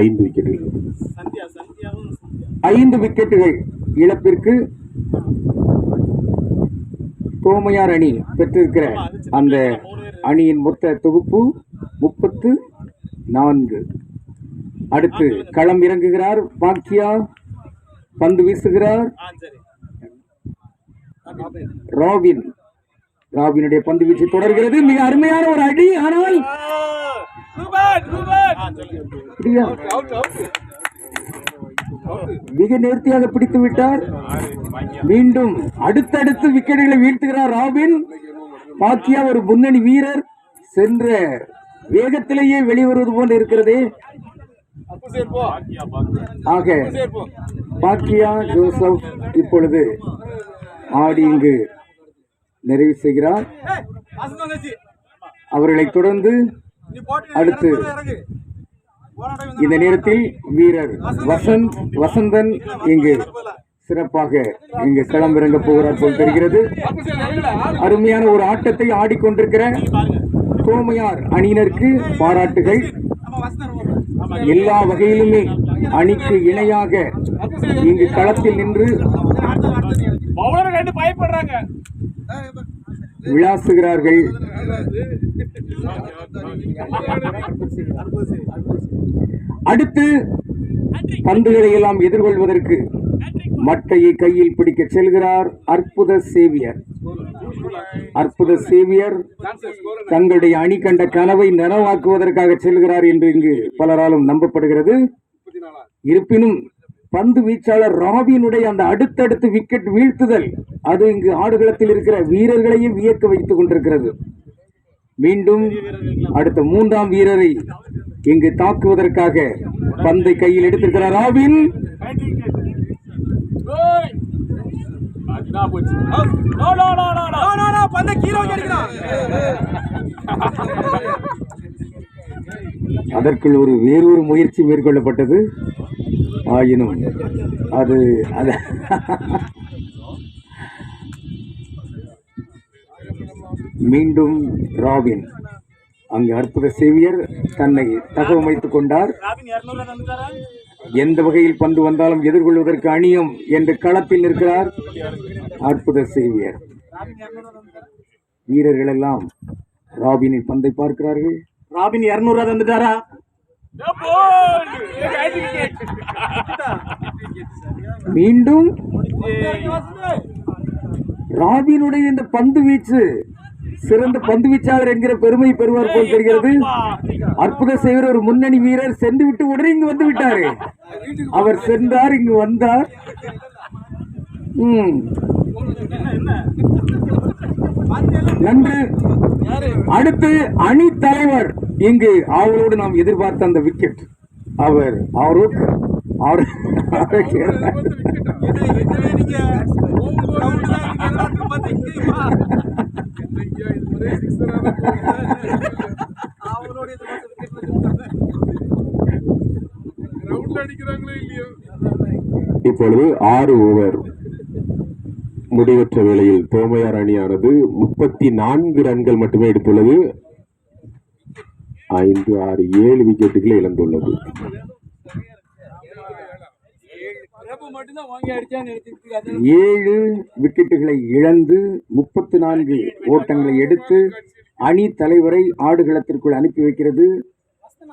5 விக்கெட்டுகள். 5 விக்கெட்டுகள் இழப்பிற்கு தோமையார் அணி பெற்றிருக்கிற அந்த அணியின் மொத்த தொகுப்பு 34. அடுத்து களம் இறங்குகிறார் பாக்கியா. பந்து வீசுகிறார் ராபினுடைய பந்து வீச்சு தொடர்கிறது. மிக அருமையான ஒரு அடி. ஆனால் மிக நேர்த்தியாக பிடித்து விட்டார். மீண்டும் அடுத்தடுத்து விக்கெட்டுகளை வீழ்த்துகிறார் ராபின். பாக்கியா ஒரு முன்னணி வீரர், சென்ற வேகத்திலேயே வெளிவருவது போன்று இருக்கிறதே. ஆக பாக்கியா ஜோசப் இப்பொழுது ஆடி இங்கு நிறைவு செய்கிறார். அவர்களை தொடர்ந்து அடுத்து இந்த நேரத்தில் வீரர் வசந்தன் இங்கு சிறப்பாக இங்கு களமிறங்க போகிறார் போல் தெரிகிறது. அருமையான ஒரு ஆட்டத்தை ஆடிக்கொண்டிருக்கிற தோமையார் அணியினருக்கு பாராட்டுகள். எல்லா வகையிலுமே அணிக்கு இணையாக இங்கு களத்தில் நின்று விளாசுகிறார்கள். அடுத்து பந்துகளை எல்லாம் எதிர்கொள்வதற்கு மட்டையை கையில் பிடிக்க செல்கிறார் அற்புத சேவியர். தங்களுடைய அணி கண்ட கனவை நனவாக்குவதற்காக செல்கிறார் என்று இங்கு பலராலும் நம்பப்படுகிறது. இருப்பினும் பந்து வீச்சாளர் ராபினுடைய அந்த அடுத்தடுத்து விக்கெட் வீழ்த்துதல் அது இங்கு ஆடுகளத்தில் இருக்கிற வீரர்களையும் வியக்க வைத்துக் கொண்டிருக்கிறது. மீண்டும் அடுத்த 3ஆம் வீரரை இங்கு தாக்குவதற்காக பந்தை கையில் எடுத்திருக்கிறார் ராபின். அதற்குள் வேறொரு முயற்சி மேற்கொள்ளப்பட்டது. ஆயினும் அது மீண்டும் ராபின் அங்கு அற்புத சேவியர் தன்னை தகவமைத்துக் கொண்டார். எந்த வகையில் பந்து வந்தாலும் எதிர்கொள்வதற்கு அணியும் என்று களத்தில் நிற்கிறார் அற்புத சேவியர். வீரர்கள் எல்லாம் ராபினின் பந்தை பார்க்கிறார்கள். ராபின் 200 தந்துட்டாரா? மீண்டும் ராபினுடைய இந்த பந்து வீச்சு சிறந்த பந்து வீச்சாளர் என்கிற பெருமை பெறுவார் போல் தெரிகிறது. அற்புத சேவர் ஒரு முன்னணி வீரர் சென்று விட்டு உடனே இங்கு வந்து விட்டாரு. அவர் சென்றார், இங்கு வந்தார். நன்று. அடுத்து அணி தலைவர் இங்கு அவரோடு நாம் எதிர்பார்த்த அந்த விக்கெட் அவர் இப்பொழுது 6 ஓவர் முடிவற்ற வேளையில் தோமையார் அணியானது 34 ரன்கள் மட்டுமே எடுத்துள்ளது. 5, 6, 7 விக்கெட்டுகளை இழந்துள்ளது. 7 விக்கெட்டுகளை இழந்து 34 ஓட்டங்களை எடுத்து அணி தலைவரை ஆடுகளத்திற்குள் அனுப்பி வைக்கிறது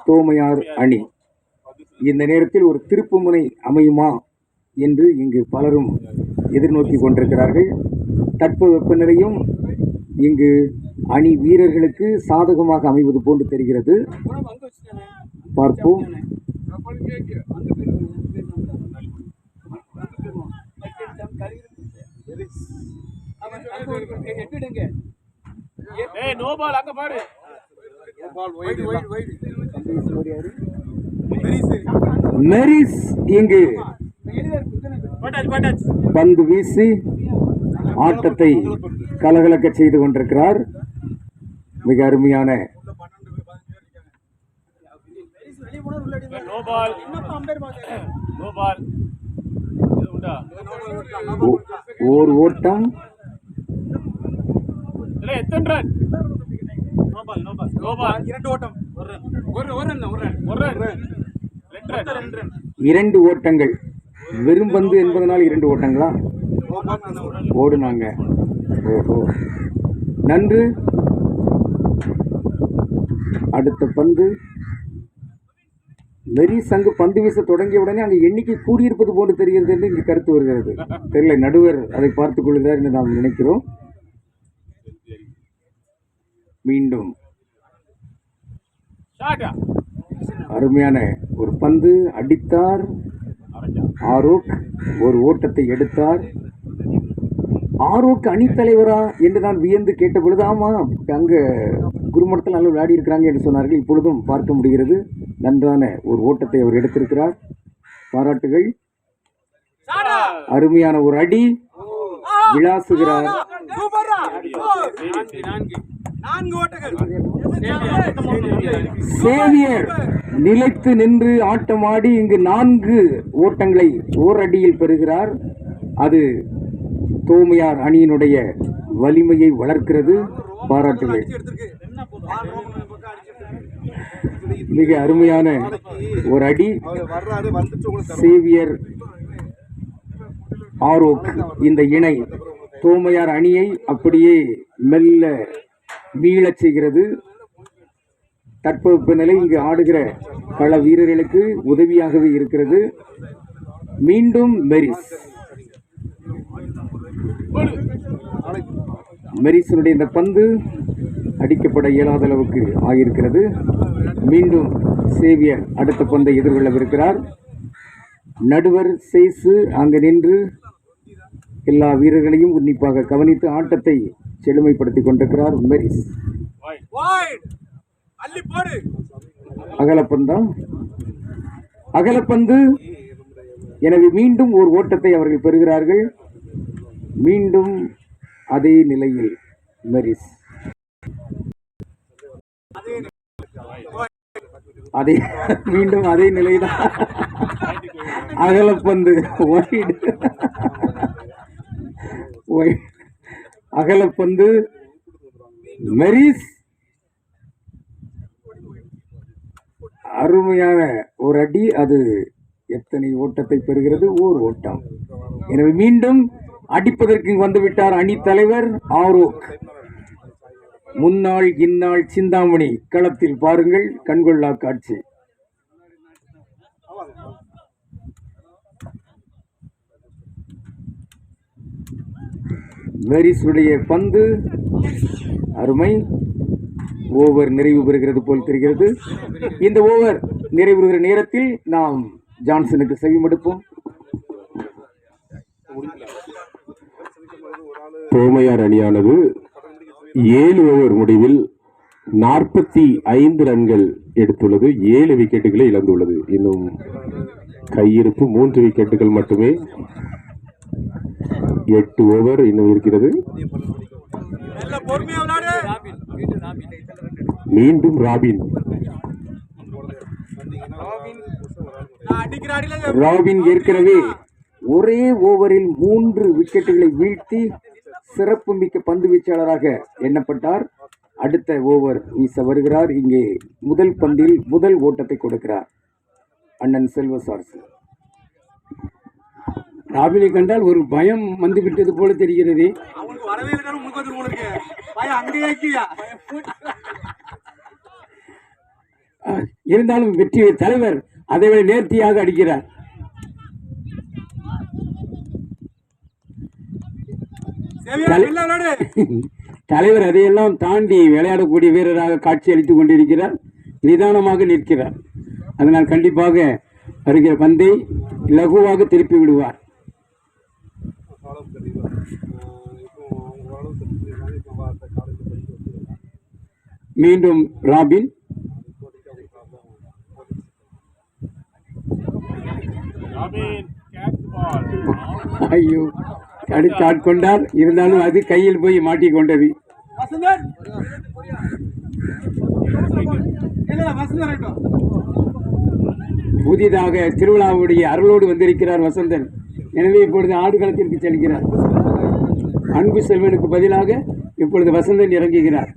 தோமையார் அணி. இந்த நேரத்தில் ஒரு திருப்புமுனை அமையுமா என்று இங்கு பலரும் எதிர்நோக்கி கொண்டிருக்கிறார்கள். தட்பவெப்பநிலையும் இங்கு அணி வீரர்களுக்கு சாதகமாக அமைவது போன்று தெரிகிறது. பார்ப்போம். மெரிஸ் இங்கு பந்து வீசி ஆட்டத்தை கலகலக்க செய்து கொண்டிருக்கிறார். மிக அருமையான ஓர் ஓட்டம் இரண்டு ஓட்டங்கள். வெறும் பந்து என்பதனால் இரண்டு ஓட்டங்களா? ஓடுனாங்க. ஓஹோ, நன்று. அடுத்த பந்து. மெரிஸ் அங்கு பந்து வீச தொடங்கிய உடனே அங்கு எண்ணிக்கை கூடியிருப்பது போன்று தெரிகிறது என்று இங்கு கருத்து வருகிறது. தெரியல, நடுவர் அதை பார்த்துக் கொள்கிறார் என்று நாம் நினைக்கிறோம். மீண்டும் அருமையான ஒரு பந்து அடித்தார் ஆரோக். ஒரு ஓட்டத்தை எடுத்தார். ஆரோக் அணித்தலைவரா என்று நான் வியந்து கேட்ட பொழுது, ஆமா, அங்க குருமடத்தில் நல்ல விளையாடி இருக்கிறாங்க என்று சொன்னார்கள். இப்பொழுதும் பார்க்க முடிகிறது. நன்றான ஒரு ஓட்டத்தை அவர் எடுத்திருக்கிறார். பாராட்டுகள். அருமையான ஒரு அடி. விளாசுகிறார். சேவியர் நிலைத்து நின்று ஆட்டமாடி இங்கு 4 ஓட்டங்களை ஓரடியில் பெறுகிறார். அது தோமையார் அணியினுடைய வலிமையை வளர்க்கிறது. பாராட்டுகள். மிக அருமையான ஒரு அடி. சேவியர் ஆரோக் இந்த இணை தோமையார் அணியை அப்படியே மெல்ல மீளச் செய்கிறது. தட்பவெப்ப நிலை இங்கு ஆடுகிற கள வீரர்களுக்கு உதவியாகவே இருக்கிறது. மீண்டும் மெரிஸனுடைய இந்த பந்து அடிக்கப்பட இயலாத அளவுக்கு ஆகியிருக்கிறது. மீண்டும் சேவியர் அடுத்த பந்தை எதிர்கொள்ளவிருக்கிறார். நடுவர் சேசு அங்கு நின்று எல்லா வீரர்களையும் உன்னிப்பாக கவனித்து ஆட்டத்தை செழுமைப்படுத்திக் கொண்டிருக்கிறார். மெரிஸ் அகலப்பந்தம். அகலப்பந்து. எனவே மீண்டும் ஒரு ஓட்டத்தை அவர்கள் பெறுகிறார்கள். மீண்டும் அதே நிலையில் மெரிஸ். அதே மீண்டும் அதே நிலைதான். அகலப்பந்து. அகலப்பந்து. மெரிஸ் அருமையான ஒரு அடி. அது எத்தனை ஓட்டத்தை பெறுகிறது? ஓர் ஓட்டம். எனவே மீண்டும் அடிப்பதற்கு வந்துவிட்டார் அணி தலைவர் ஆரோக். முன்னாள் இந்நாள் சிந்தாமணி களத்தில் பாருங்கள். கண்கொள்ளா காட்சி. மெரிஸுடைய பந்து அருமை. ஓவர் நிறைவு பெறுகிறது போல் தெரிகிறது. இந்த ஓவர் நிறைவுறுகிற நேரத்தில் நாம் ஜான்சனுக்கு செவிமடுப்போம். தோமையார் அணியானது 7 ஓவர் முடிவில் 45 ரன்கள் எடுத்துள்ளது. 7 விக்கெட்டுகளை இழந்துள்ளது. இன்னும் கையிருப்பு 3 விக்கெட்டுகள் மட்டுமே. 8 ஓவர் இன்னும் இருக்கிறது. மீண்டும் ராபின். ராபின் ஏற்கனவே ஒரே ஓவரில் 3 விக்கெட்டுகளை வீழ்த்தி சிறப்பு மிக்க பந்து வீச்சாளராக எண்ணப்பட்டார். அடுத்த ஓவர் வீச வருகிறார். இங்கே முதல் பந்தில் முதல் ஓட்டத்தை கொடுக்கிறார் அண்ணன் செல்வசார்சு. ராபினை கண்டால் ஒரு பயம் வந்துவிட்டது போல தெரிகிறது. இருந்தாலும் வெற்றி தலைவர் அதைவிட நேர்த்தியாக அடிக்கிறார். தலைவர் அதையெல்லாம் தாண்டி விளையாடக்கூடிய வீரராக காட்சி அளித்துக் கொண்டிருக்கிறார். நிதானமாக நிற்கிறார். அதனால் கண்டிப்பாக வருகிற பந்தை லகுவாக திருப்பி விடுவார். மீண்டும் ராபின். ஐயோ, தடுத்து ஆட்கொண்டார். இருந்தாலும் அது கையில் போய் மாட்டிக்கொண்டது. புதிதாக திருவிழாவுடைய அருளோடு வந்திருக்கிறார் வசந்தன். எனவே இப்பொழுது ஆடுகளத்திற்கு செல்கிறார். அன்பு செல்வனுக்கு பதிலாக இப்பொழுது வசந்தன் இறங்குகிறார்,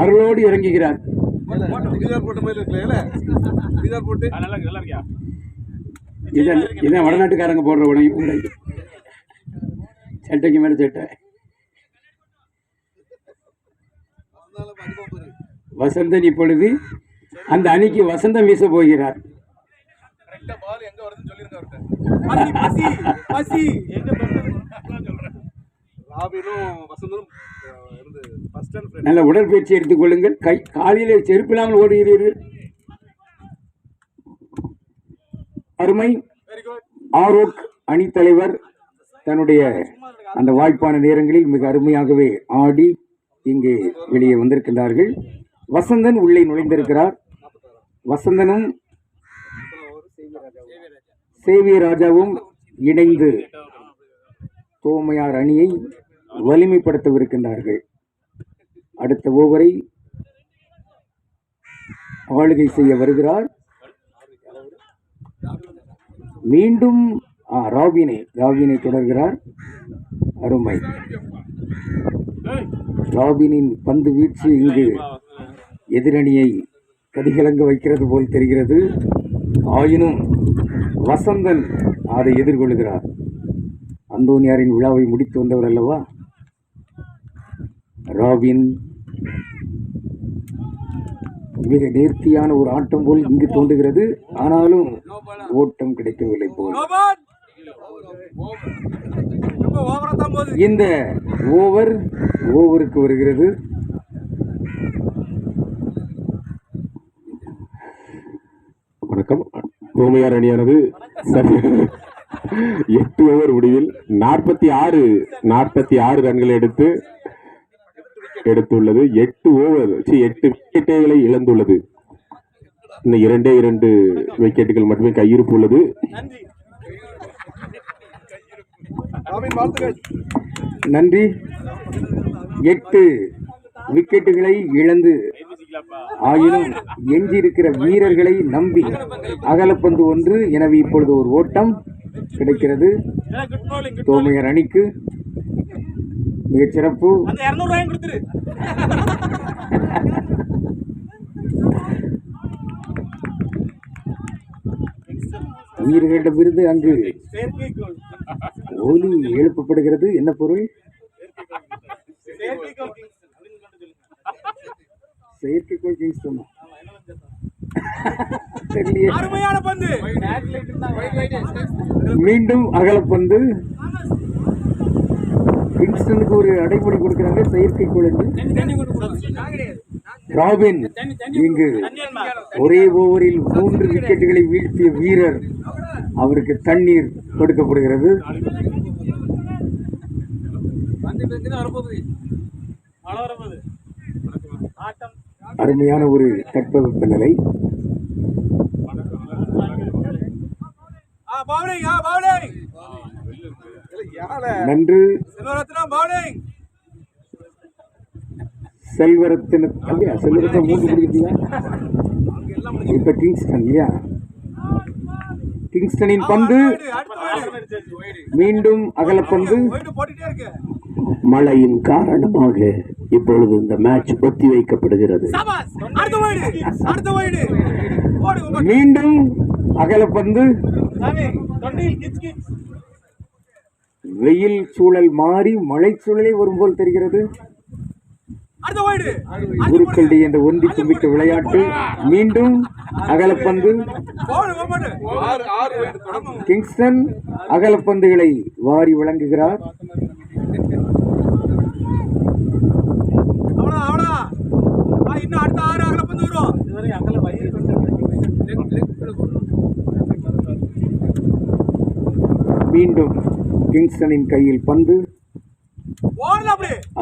அருளோடு இறங்குகிறார். இதான் வடநாட்டுக்காரங்க போடுற உடை, சட்டைக்கு மேல சட்டை. வசந்தன் இப்பொழுது அந்த அணிக்கு வசந்தம் வீச போகிறார். நல்ல உடற்பயிற்சி எடுத்துக் கொள்ளுங்கள். காலையிலே செருப்பில்லாமல் ஓடுகிறீர்கள். அருமை. ஆரோக் அணித்தலைவர் தன்னுடைய அந்த வாய்ப்பான நேரங்களில் மிக அருமையாகவே ஆடி இங்கே வெளியே வந்திருக்கின்றார்கள். வசந்தன் உள்ளே நுழைந்திருக்கிறார். வசந்தனும் சேவியர் ராஜாவும் இணைந்து தோமையார் அணியை வலிமைப்படுத்தவிருக்கின்றார்கள். அடுத்த ஓவரை ஆளுகை செய்ய வருகிறார். மீண்டும் ராபினை தொடர்கிறார். அருமை. ராபினின் பந்து வீழ்ச்சி இங்கு எதிரணியை கதிகலங்க வைக்கிறது போல் தெரிகிறது. ஆயினும் வசந்தன் அதை எதிர்கொள்கிறார். அந்தோனியாரின் விழாவை முடித்து வந்தவர் அல்லவா ராபின். மிக நேர்த்தியான ஒரு ஆட்டம் போல் இங்கு தோன்றுகிறது. ஆனாலும் ஓட்டம் கிடைக்கவில்லை போல். இந்த ஓவருக்கு வருகிறது. வணக்கம். தோமையார் அணியானது 8 ஓவர் முடிவில் 46 ரன்களை எடுத்துள்ளது. 8 விக்கெட்டுகளை இழந்துள்ளது. இன்னும் 2 விக்கெட்டுகள் மட்டுமே கையிருப்பு உள்ளது. நன்றி. 8 விக்கெட்டுகளை இழந்து ஆயினும் எஞ்சியிருக்கிற வீரர்களை நம்பி அகலப்பந்து ஒன்று. எனவே இப்பொழுது ஒரு ஓட்டம் கிடைக்கிறது தோமையார் அணிக்கு. மிகச்சிறப்பு. வீரர்களிடமிருந்து அங்கு ஒலி எழுப்பப்படுகிறது. என்ன பொருள்? செயற்கைக்கோள் கிங்ஸ்டன். மீண்டும் அகலப்பந்து. கிங்ஸ்டனுக்கு ஒரு அடைமொழி கொடுக்கிறாங்க, செயற்கைக்கோள் என்று. ராபின் இங்கு ஒரே ஓவரில் 3 விக்கெட்டுகளை வீழ்த்திய வீரர். அவருக்கு தண்ணீர் கொடுக்கப்படுகிறது. அருமையான ஒரு தட்பவெப்ப நிலை. நன்று. செல்வரத்தின் 3 முடிக்கிறீங்க. இப்ப கிங்ஸ்டன் இல்லையா? கிங்ஸ்டனின் பந்து மீண்டும் அகலப்பந்து. மழையின் காரணமாக இப்பொழுது இந்த மேட்ச் ஒத்தி வைக்கப்படுகிறது. மீண்டும் அகலப்பந்து. வெயில் சூழல் மாறி மழை சூழலே வரும் போல் தெரிகிறது. குருக்கல்டி என்ற ஒன்றி கும்பிட்ட விளையாட்டு. மீண்டும் அகலப்பந்து. கிங்ஸ்டன் அகலப்பந்துகளை வாரி வழங்குகிறார். மீண்டும் கிங்ஸ்டனின் கையில் பந்து.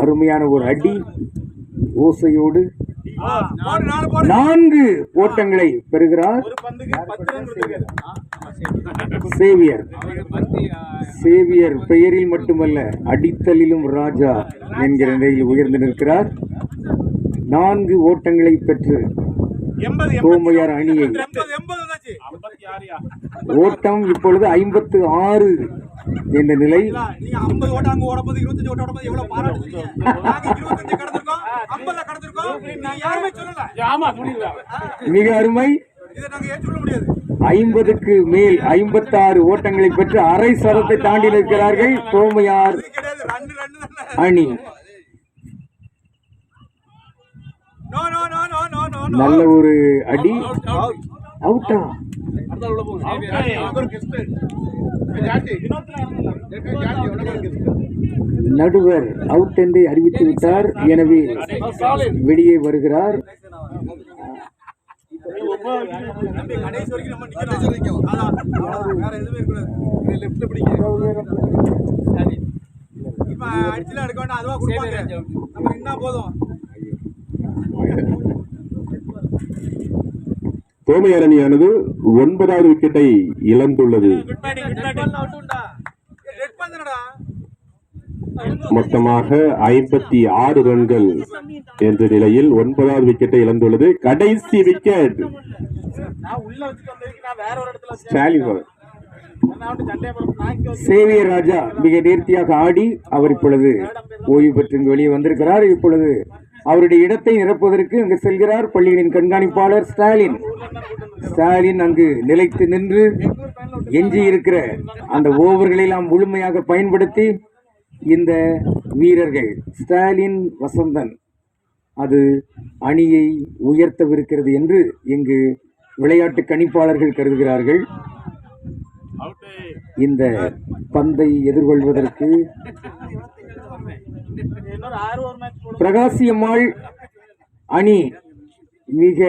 அருமையான ஒரு அடி ஓசையோடு 4 ஓட்டங்களை பெறுகிறார் சேவியர். பெயரில் மட்டுமல்ல அடித்தலிலும் ராஜா என்கிற நிலையில் உயர்ந்து நிற்கிறார். 4 ஓட்டங்களை பெற்று தோமையார் அணியை. ஓட்டம் இப்பொழுது 56 என்ற நிலை. நீங்க 50 ஓட்ட அங்க ஓடும்போது 25 ஓட்ட ஓடும்போது எவ்வளவு பாராட்டுறீங்க? நாங்க 25 கடந்திருக்கோம், 50 கடந்திருக்கோம். நீங்க யாருமே சொல்லல. ஆமா சொல்லிடலாம். மிக அருமை. இத நாங்க ஏற்றுக்கொள்ள முடியாது. 50க்கு மேல் 56 ஓட்டங்களை பெற்று அரை சதத்தை தாண்டி நிற்கிறார்கள் தோமையார் அணி. No no no no no no. நல்ல ஒரு அடி. அவுட்டா? நடுவர் அவுட் என்று அறிவித்து விட்டார். எனவே வெளியே வருகிறார். கடைசி வரைக்கும் நம்ம நிக்கிறோம். அதான் வேற எதுவுமே இருக்கக்கூடாது. லெஃப்ட்ல பிடிங்க. இப்ப அடிச்சுல எடுக்க வேண்டாம், அதுவா கொடுப்பாங்க. நம்ம என்ன போதும். தோமையார் அணியானது 9வது விக்கெட்டை இழந்துள்ளது. மொத்தமாக 56 ரன்கள் என்ற நிலையில் 9வது விக்கெட்டை இழந்துள்ளது. கடைசி விக்கெட் ஸ்டாலின். சேவியர் ராஜா மிக நேர்த்தியாக ஆடி அவர் இப்பொழுது ஓய்வு பெற்று இங்கு வெளியே வந்திருக்கிறார். இப்பொழுது அவருடைய இடத்தை நிரப்புவதற்கு அங்கு செல்கிறார் பள்ளிகளின் கண்காணிப்பாளர் ஸ்டாலின். ஸ்டாலின் அங்கு நிலைத்து நின்று எஞ்சி இருக்கிற அந்த ஓவர்களை எல்லாம் முழுமையாக பயன்படுத்தி இந்த வீரர்கள் ஸ்டாலின் வசந்தன் அது அணியை உயர்த்தவிருக்கிறது என்று இங்கு விளையாட்டு கணிப்பாளர்கள் கருதுகிறார்கள். இந்த பந்தை எதிர்கொள்வதற்கு பிரகாசியம்மாள் அணி மிக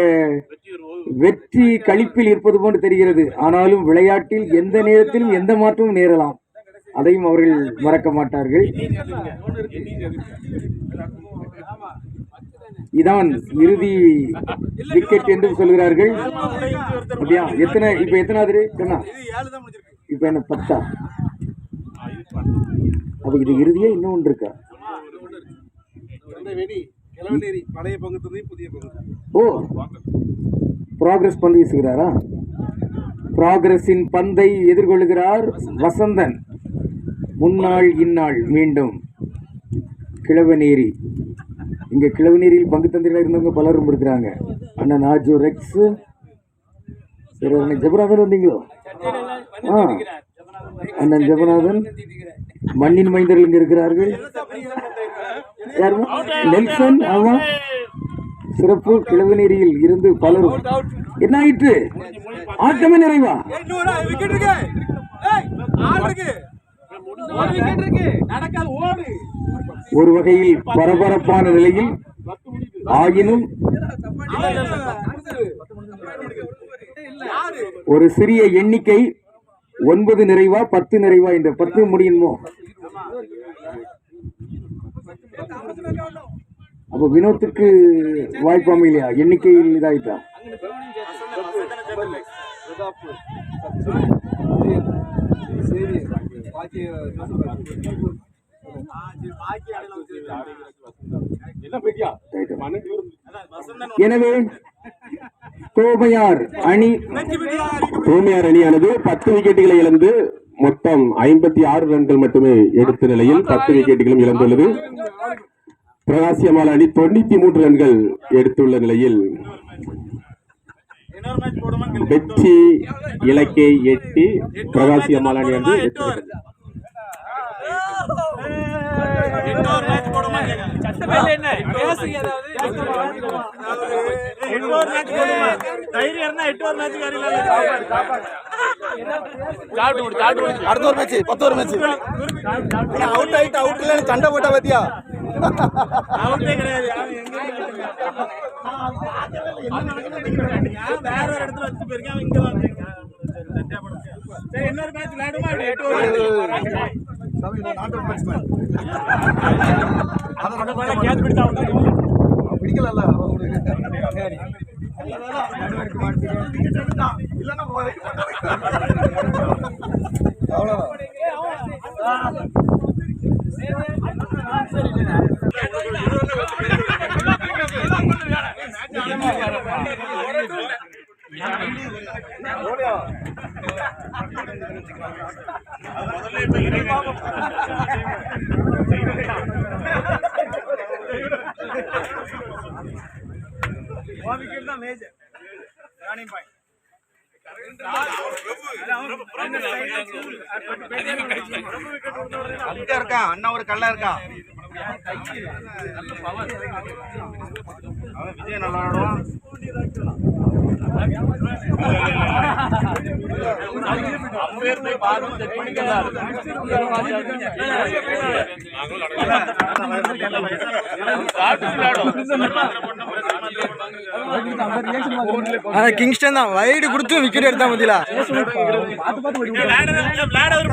வெற்றி களிப்பில் இருப்பது போன்று தெரிகிறது. ஆனாலும் விளையாட்டில் எந்த நேரத்திலும் எந்த மாற்றமும் நேரலாம், அதையும் அவர்கள் மறக்க மாட்டார்கள். இதான் இறுதி விக்கெட் என்று சொல்கிறார்கள். அப்படியா? இப்ப எத்தனாவது? இப்ப என்ன 10? அப்ப இது இறுதியா இன்னும் ஒன்று இருக்கா? ஓ, ப்ராக்ரஸ் பந்து வீசுகிறாரா? ப்ராக்ரஸின் பந்தை எதிர்கொள்கிறார் வசந்தன். முன்னாள் இந்நாள் மீண்டும் கிழவநேரி. இங்க கிழவநேரியில் பங்கு தந்திரிகள் இருந்தவங்க பலரும் இருக்கிறாங்க. அண்ணன் ஆஜோ ரெக்ஸ், ஜெபநாதன் வந்தீங்களோ? அண்ணன் ஜெபநாதன், மண்ணின் மைந்தர்கள் இங்க இருக்கிறார்கள். நெல்சன், ஆமா, சிறப்பு. கிழவநேரியில் இருந்து பலரும். என்ன ஆயிற்று? ஆட்டமே நிறைவா? ஒரு வகையில் பரபரப்பான நிலையில் ஆயினும் ஒரு சிறிய எண்ணிக்கை 9 நிறைவா 10 நிறைவா? இந்த 10 முடியுமோ? அப்போ வினோத்துக்கு வாய்ப்பு அமையலையா? எண்ணிக்கையில் இதாயிட்டா? எனவே தோமையார் அணியானது 10 விக்கெட்டுகளை இழந்து மொத்தம் 56 ரன்கள் மட்டுமே எடுத்த நிலையில் 10 விக்கெட்டுகளும் இழந்துள்ளது. பிரகாசியம்மாள் அணி 93 ரன்கள் எடுத்துள்ள நிலையில் வெற்றி இலக்கை எட்டி பிரகாசியம்மாள் அணி வந்து சண்டை போட்டா பத்தியா? வேற ஒரு இடத்துல வச்சு போயிருக்கேன். இங்க சரி, இன்னொரு மேட்ச் விளையாடுமா? பிடிக்கல இருக்கா அண்ணா ஒரு கல்ல இருக்கா விஜய் நல்லா ஆடுவான் கிங்ஸ்டன் தான் வைடு கொடுத்து விக்கெட் எடுத்தா மதியா விளையாட